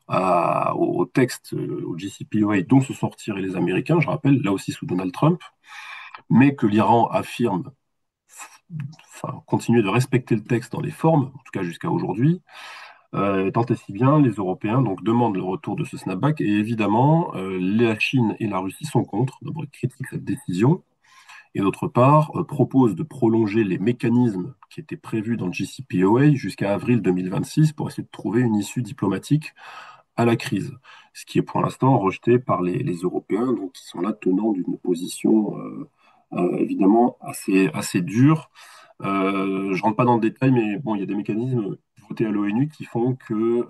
[SPEAKER 3] au texte, au JCPOA, dont se sont retirés les Américains, je rappelle, là aussi sous Donald Trump, mais que l'Iran affirme continuer de respecter le texte dans les formes, en tout cas jusqu'à aujourd'hui. Tant et si bien, les Européens donc demandent le retour de ce snapback et évidemment, la Chine et la Russie sont contre, d'abord ils critiquent cette décision et d'autre part proposent de prolonger les mécanismes qui étaient prévus dans le JCPOA jusqu'à avril 2026 pour essayer de trouver une issue diplomatique à la crise, ce qui est pour l'instant rejeté par les Européens, donc qui sont là tenants d'une position évidemment assez dure. Je rentre pas dans le détail, mais bon, il y a des mécanismes votés à l'ONU qui font que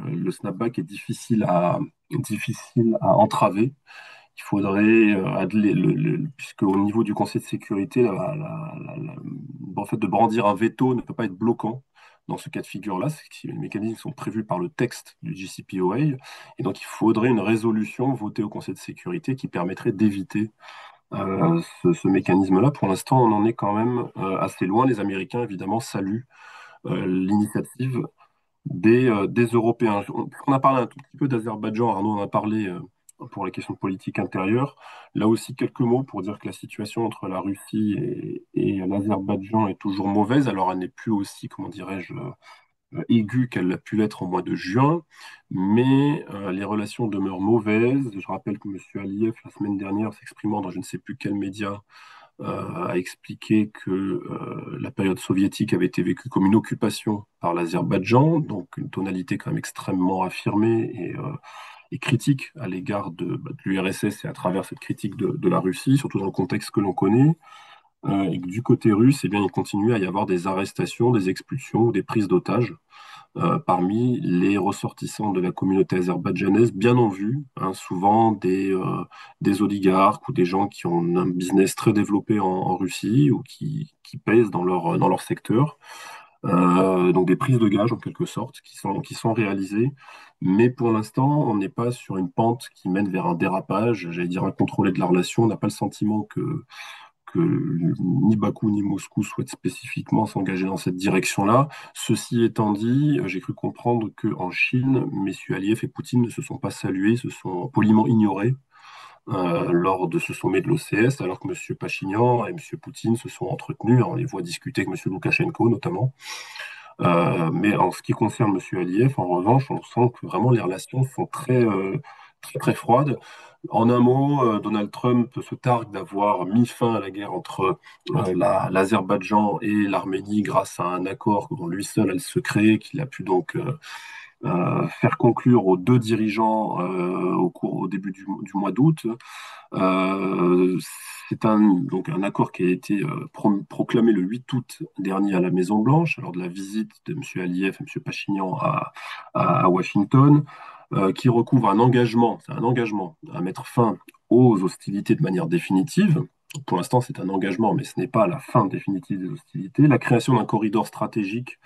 [SPEAKER 3] le snapback est difficile à entraver. Il faudrait, puisque au niveau du Conseil de sécurité, en fait, de brandir un veto ne peut pas être bloquant dans ce cas de figure-là. Les mécanismes sont prévus par le texte du JCPOA, et donc il faudrait une résolution votée au Conseil de sécurité qui permettrait d'éviter ce mécanisme-là. Pour l'instant, on en est quand même assez loin. Les Américains, évidemment, saluent l'initiative des Européens. On a parlé un tout petit peu d'Azerbaïdjan, Arnaud en a parlé pour la question de politique intérieure. Là aussi, quelques mots pour dire que la situation entre la Russie et l'Azerbaïdjan est toujours mauvaise. Alors, elle n'est plus aussi, comment dirais-je, aiguë qu'elle a pu l'être au mois de juin, mais les relations demeurent mauvaises. Je rappelle que M. Aliyev, la semaine dernière, s'exprimant dans je ne sais plus quel média, a expliqué que la période soviétique avait été vécue comme une occupation par l'Azerbaïdjan, donc une tonalité quand même extrêmement affirmée et critique à l'égard de l'URSS et à travers cette critique de la Russie, surtout dans le contexte que l'on connaît. Et que du côté russe, eh bien, il continue à y avoir des arrestations, des expulsions ou des prises d'otages parmi les ressortissants de la communauté azerbaïdjanaise, bien en vue, hein, souvent des oligarques ou des gens qui ont un business très développé en Russie ou qui pèsent dans leur secteur. Donc des prises de gages en quelque sorte qui sont réalisées. Mais pour l'instant, on n'est pas sur une pente qui mène vers un dérapage, j'allais dire incontrôlé de la relation. On n'a pas le sentiment que ni Bakou ni Moscou souhaitent spécifiquement s'engager dans cette direction-là. Ceci étant dit, j'ai cru comprendre qu'en Chine, messieurs Aliyev et Poutine ne se sont pas salués, se sont poliment ignorés lors de ce sommet de l'OCS, alors que M. Pachinian et M. Poutine se sont entretenus. On les voit discuter avec M. Loukachenko notamment. Mais en ce qui concerne M. Aliyev, en revanche, on sent que vraiment les relations sont très froides. En un mot, Donald Trump se targue d'avoir mis fin à la guerre entre l'Azerbaïdjan et l'Arménie grâce à un accord dont lui seul a le secret, qu'il a pu donc faire conclure aux deux dirigeants au début du mois d'août. Euh, c'est donc un accord qui a été proclamé le 8 août dernier à la Maison-Blanche, lors de la visite de M. Aliyev et M. Pachinian à Washington, qui recouvre c'est un engagement à mettre fin aux hostilités de manière définitive. Pour l'instant, c'est un engagement, mais ce n'est pas la fin définitive des hostilités. La création d'un corridor stratégique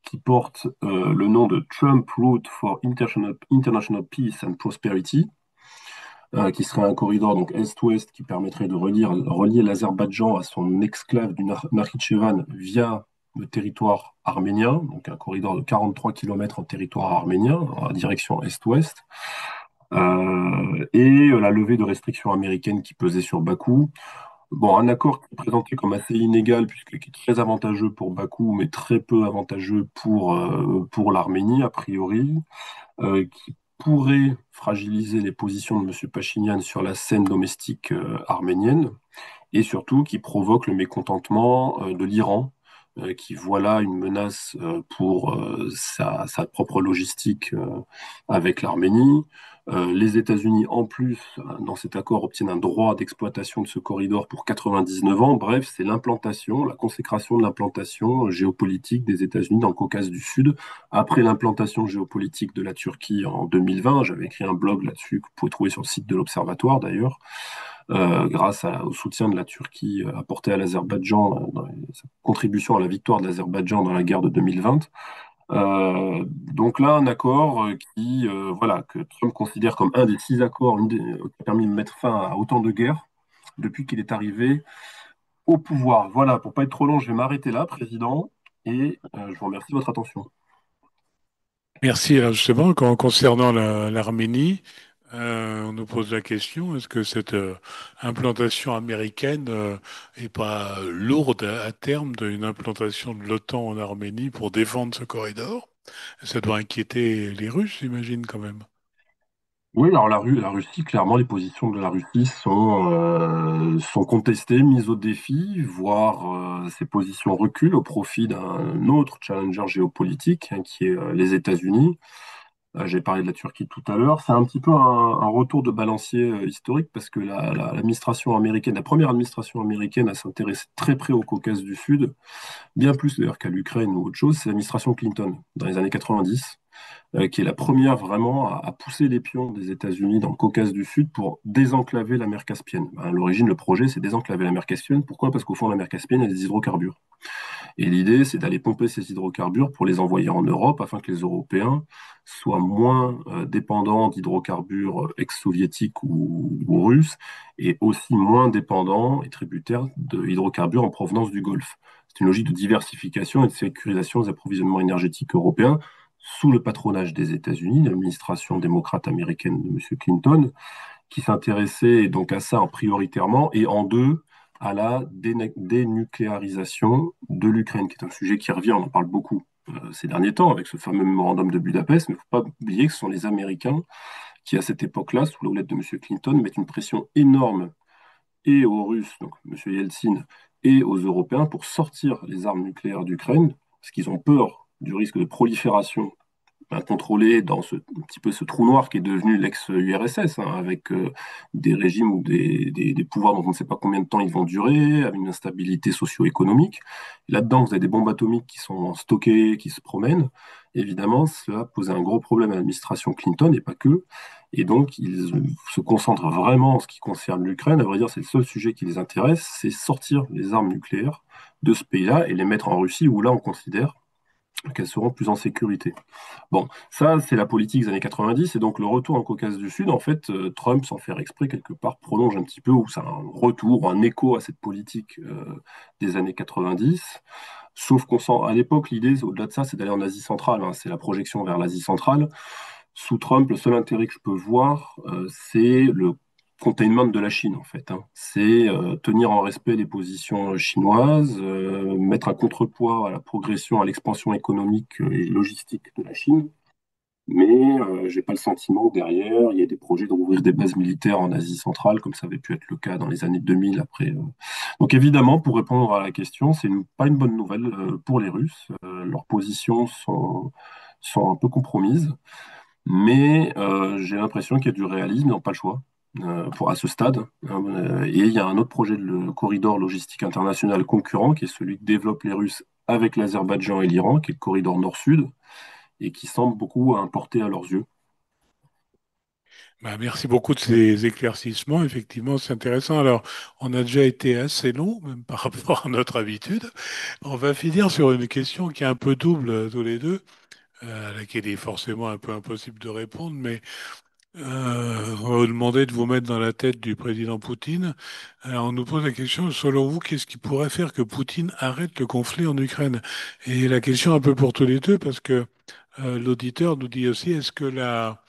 [SPEAKER 3] qui porte le nom de Trump Route for International Peace and Prosperity, qui serait un corridor donc est-ouest qui permettrait de relier l'Azerbaïdjan à son exclave du Nakhitchevan via le territoire arménien, donc un corridor de 43 km en territoire arménien, en direction est-ouest, et la levée de restrictions américaines qui pesaient sur Bakou. Bon, un accord qui est présenté comme assez inégal, puisqu'il est très avantageux pour Bakou, mais très peu avantageux pour l'Arménie, a priori, qui pourrait fragiliser les positions de M. Pachinian sur la scène domestique arménienne et surtout qui provoque le mécontentement de l'Iran, qui voit là une menace pour sa propre logistique avec l'Arménie. Les États-Unis, en plus, dans cet accord, obtiennent un droit d'exploitation de ce corridor pour 99 ans. Bref, c'est l'implantation, la consécration de l'implantation géopolitique des États-Unis dans le Caucase du Sud. Après l'implantation géopolitique de la Turquie en 2020, j'avais écrit un blog là-dessus que vous pouvez trouver sur le site de l'Observatoire d'ailleurs, grâce au soutien de la Turquie apporté à l'Azerbaïdjan, sa contribution à la victoire de l'Azerbaïdjan dans la guerre de 2020. Donc là, un accord voilà, que Trump considère comme un des 6 accords qui a permis de mettre fin à autant de guerres depuis qu'il est arrivé au pouvoir. Voilà, pour pas être trop long, je vais m'arrêter là, Président, et je vous remercie de votre attention.
[SPEAKER 1] Merci. Alors justement, concernant l'Arménie, on nous pose la question, est-ce que cette implantation américaine est pas lourde à terme d'une implantation de l'OTAN en Arménie pour défendre ce corridor? Ça doit inquiéter les Russes, j'imagine, quand même.
[SPEAKER 3] Oui, alors la Russie, clairement, les positions de la Russie sont contestées, mises au défi, voire ces positions reculent au profit d'un autre challenger géopolitique, hein, qui est les États-Unis. J'ai parlé de la Turquie tout à l'heure. C'est un petit peu un retour de balancier historique parce que l'administration américaine, la première administration américaine à s'intéresser très près au Caucase du Sud, bien plus d'ailleurs qu'à l'Ukraine ou autre chose, c'est l'administration Clinton dans les années 90, qui est la première vraiment à pousser les pions des États-Unis dans le Caucase du Sud pour désenclaver la mer Caspienne. À l'origine, le projet, c'est désenclaver la mer Caspienne. Pourquoi? Parce qu'au fond, la mer Caspienne, il y a des hydrocarbures. Et l'idée, c'est d'aller pomper ces hydrocarbures pour les envoyer en Europe afin que les Européens soient moins dépendants d'hydrocarbures ex-soviétiques ou russes et aussi moins dépendants et tributaires de hydrocarbures en provenance du Golfe. C'est une logique de diversification et de sécurisation des approvisionnements énergétiques européens sous le patronage des États-Unis, l'administration démocrate américaine de M. Clinton, qui s'intéressait donc à ça en prioritairement, et en deux, à la dénucléarisation de l'Ukraine, qui est un sujet qui revient, on en parle beaucoup ces derniers temps avec ce fameux mémorandum de Budapest, mais il ne faut pas oublier que ce sont les Américains qui, à cette époque-là, sous la houlette de M. Clinton, mettent une pression énorme et aux Russes, donc M. Yeltsin, et aux Européens pour sortir les armes nucléaires d'Ukraine, parce qu'ils ont peur du risque de prolifération incontrôlé dans un petit peu ce trou noir qui est devenu l'ex-URSS, hein, avec des régimes ou des pouvoirs dont on ne sait pas combien de temps ils vont durer, avec une instabilité socio-économique. Là-dedans, vous avez des bombes atomiques qui sont stockées, qui se promènent. Évidemment, cela posait un gros problème à l'administration Clinton et pas que. Et donc, ils se concentrent vraiment en ce qui concerne l'Ukraine. À vrai dire, c'est le seul sujet qui les intéresse, c'est sortir les armes nucléaires de ce pays-là et les mettre en Russie, où là, on considère qu'elles seront plus en sécurité. Bon, ça, c'est la politique des années 90, et donc le retour en Caucase du Sud, en fait, Trump, sans faire exprès, quelque part, prolonge un petit peu, ou c'est un retour, ou un écho à cette politique des années 90. Sauf qu'on sent, à l'époque, l'idée, au-delà de ça, c'est d'aller en Asie centrale, hein, c'est la projection vers l'Asie centrale. Sous Trump, le seul intérêt que je peux voir, c'est le containment de la Chine, en fait, hein. C'est tenir en respect les positions chinoises, mettre un contrepoids à la progression, à l'expansion économique et logistique de la Chine. Mais j'ai pas le sentiment que derrière, il y ait des projets de rouvrir des bases militaires en Asie centrale, comme ça avait pu être le cas dans les années 2000 après. Donc évidemment, pour répondre à la question, pas une bonne nouvelle pour les Russes. Leurs positions sont un peu compromises. Mais j'ai l'impression qu'il y a du réalisme, ils n'ont pas le choix à ce stade. Et il y a un autre projet de corridor logistique international concurrent, qui est celui que développent les Russes avec l'Azerbaïdjan et l'Iran, qui est le corridor nord-sud, et qui semble beaucoup importé à leurs yeux.
[SPEAKER 1] Bah, merci beaucoup de ces éclaircissements. Effectivement, c'est intéressant. Alors, on a déjà été assez long, même par rapport à notre habitude. On va finir sur une question qui est un peu double tous les deux, à laquelle il est forcément un peu impossible de répondre, mais on va vous demander de vous mettre dans la tête du président Poutine. Alors, on nous pose la question, selon vous, qu'est-ce qui pourrait faire que Poutine arrête le conflit en Ukraine? Et la question un peu pour tous les deux, parce que l'auditeur nous dit aussi, est-ce que la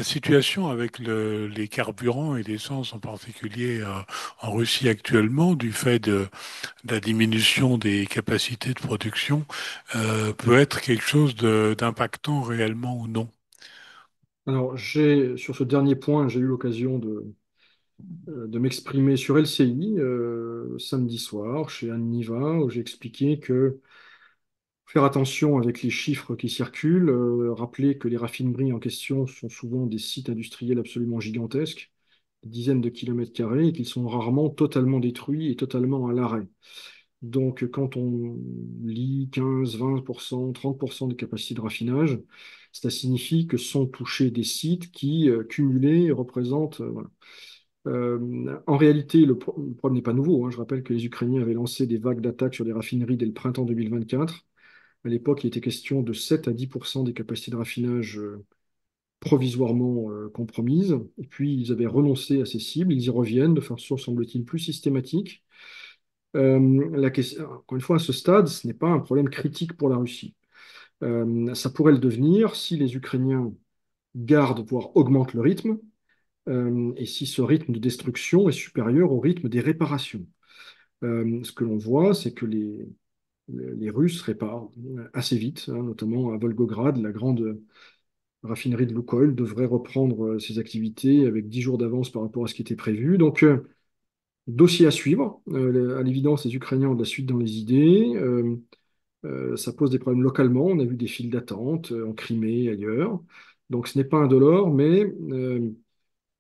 [SPEAKER 1] situation avec les carburants et l'essence en particulier en Russie actuellement, du fait de la diminution des capacités de production, peut être quelque chose d'impactant réellement ou non?
[SPEAKER 2] Alors, sur ce dernier point, j'ai eu l'occasion de m'exprimer sur LCI samedi soir chez Anne Niva, où j'ai expliqué que faire attention avec les chiffres qui circulent, rappeler que les raffineries en question sont souvent des sites industriels absolument gigantesques, des dizaines de kilomètres carrés, et qu'ils sont rarement totalement détruits et totalement à l'arrêt. Donc, quand on lit 15, 20%, 30% des capacités de raffinage, ça signifie que sont touchés des sites qui, cumulés, représentent. Voilà. En réalité, le problème n'est pas nouveau, hein. Je rappelle que les Ukrainiens avaient lancé des vagues d'attaques sur des raffineries dès le printemps 2024. À l'époque, il était question de 7 à 10% des capacités de raffinage provisoirement compromises. Et puis, ils avaient renoncé à ces cibles. Ils y reviennent de façon, semble-t-il, plus systématique. La question, encore une fois, à ce stade, ce n'est pas un problème critique pour la Russie. Ça pourrait le devenir si les Ukrainiens gardent, voire augmentent le rythme, et si ce rythme de destruction est supérieur au rythme des réparations. Ce que l'on voit, c'est que les Russes réparent assez vite, hein, notamment à Volgograd, la grande raffinerie de Lukoil devrait reprendre ses activités avec 10 jours d'avance par rapport à ce qui était prévu. Donc, dossier à suivre. À l'évidence, les Ukrainiens ont de la suite dans les idées. Ça pose des problèmes localement. On a vu des files d'attente en Crimée, ailleurs. Donc, ce n'est pas indolore, mais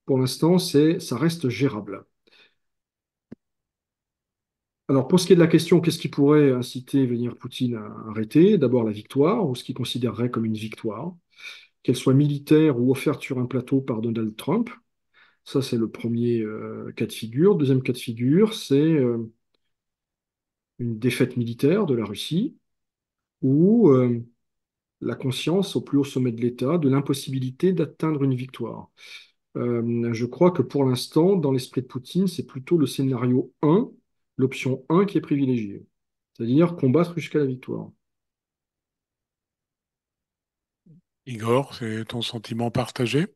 [SPEAKER 2] pour l'instant, ça reste gérable. Alors, pour ce qui est de la question, qu'est-ce qui pourrait inciter Vladimir Poutine à arrêter? D'abord, la victoire, ou ce qu'il considérerait comme une victoire, qu'elle soit militaire ou offerte sur un plateau par Donald Trump. Ça, c'est le premier cas de figure. Deuxième cas de figure, c'est une défaite militaire de la Russie ou la conscience au plus haut sommet de l'État de l'impossibilité d'atteindre une victoire. Je crois que pour l'instant, dans l'esprit de Poutine, c'est plutôt le scénario 1, l'option 1 qui est privilégiée, c'est-à-dire combattre jusqu'à la victoire.
[SPEAKER 1] Igor, c'est ton sentiment partagé?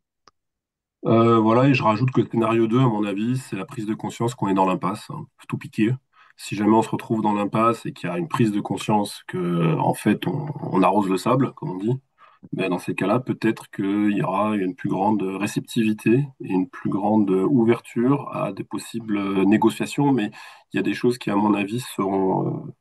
[SPEAKER 3] Voilà, et je rajoute que le scénario 2, à mon avis, c'est la prise de conscience qu'on est dans l'impasse, hein. Faut tout piquer. Si jamais on se retrouve dans l'impasse et qu'il y a une prise de conscience que, en fait, on arrose le sable, comme on dit, ben dans ces cas-là, peut-être qu'il y aura une plus grande réceptivité et une plus grande ouverture à des possibles négociations, mais il y a des choses qui, à mon avis, seront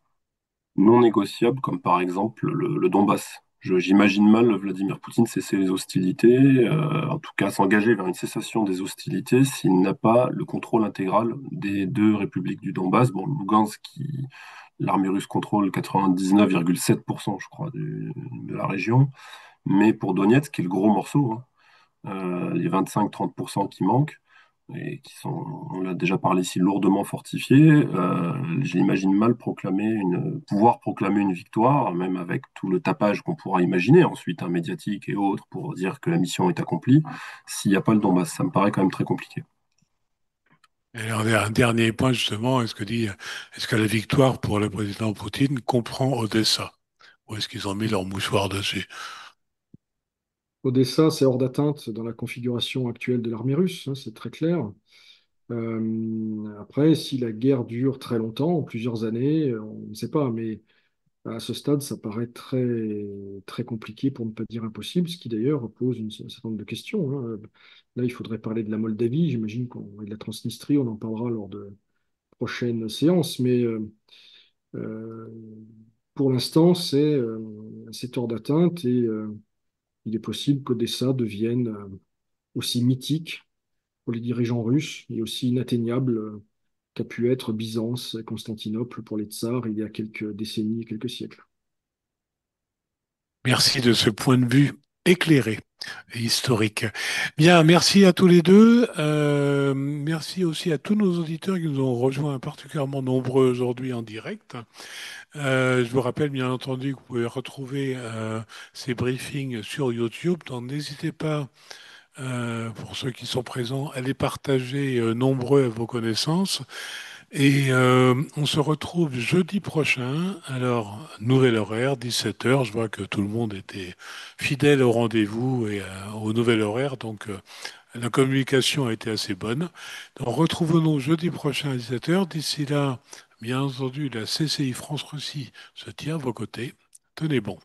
[SPEAKER 3] non négociables, comme par exemple le Donbass. J'imagine mal Vladimir Poutine cesser les hostilités, en tout cas s'engager vers une cessation des hostilités s'il n'a pas le contrôle intégral des deux républiques du Donbass. Bon, Lugansk, l'armée russe contrôle 99,7%, je crois, de la région, mais pour Donetsk, qui est le gros morceau, hein, les 25-30% qui manquent, et qui sont, on l'a déjà parlé ici, lourdement fortifiés, j'imagine mal pouvoir proclamer une victoire, même avec tout le tapage qu'on pourra imaginer ensuite, hein, médiatique et autres, pour dire que la mission est accomplie, s'il n'y a pas le Donbass. Ça me paraît quand même très compliqué.
[SPEAKER 1] Et alors, un dernier point, justement, est-ce que la victoire pour le président Poutine comprend Odessa? Ou est-ce qu'ils ont mis leur mouchoir dessus?
[SPEAKER 2] Odessa, c'est hors d'atteinte dans la configuration actuelle de l'armée russe, hein, c'est très clair. Après, si la guerre dure très longtemps, plusieurs années, on ne sait pas, mais à ce stade, ça paraît très, très compliqué, pour ne pas dire impossible, ce qui d'ailleurs pose un certain nombre de questions, hein. Là, il faudrait parler de la Moldavie, j'imagine et de la Transnistrie, on en parlera lors de prochaines séances, mais euh, pour l'instant, c'est hors d'atteinte et il est possible qu'Odessa devienne aussi mythique pour les dirigeants russes et aussi inatteignable qu'a pu être Byzance, Constantinople pour les tsars il y a quelques décennies, quelques siècles.
[SPEAKER 1] Merci de ce point de vue éclairé et historique. Bien, merci à tous les deux. Merci aussi à tous nos auditeurs qui nous ont rejoints particulièrement nombreux aujourd'hui en direct. Je vous rappelle bien entendu que vous pouvez retrouver ces briefings sur YouTube, donc n'hésitez pas, pour ceux qui sont présents, à les partager nombreux à vos connaissances. Et on se retrouve jeudi prochain. Alors, nouvel horaire, 17 heures. Je vois que tout le monde était fidèle au rendez-vous et au nouvel horaire. Donc, la communication a été assez bonne. Donc, retrouvons-nous jeudi prochain à 17 heures. D'ici là, bien entendu, la CCI France-Russie se tient à vos côtés. Tenez bon.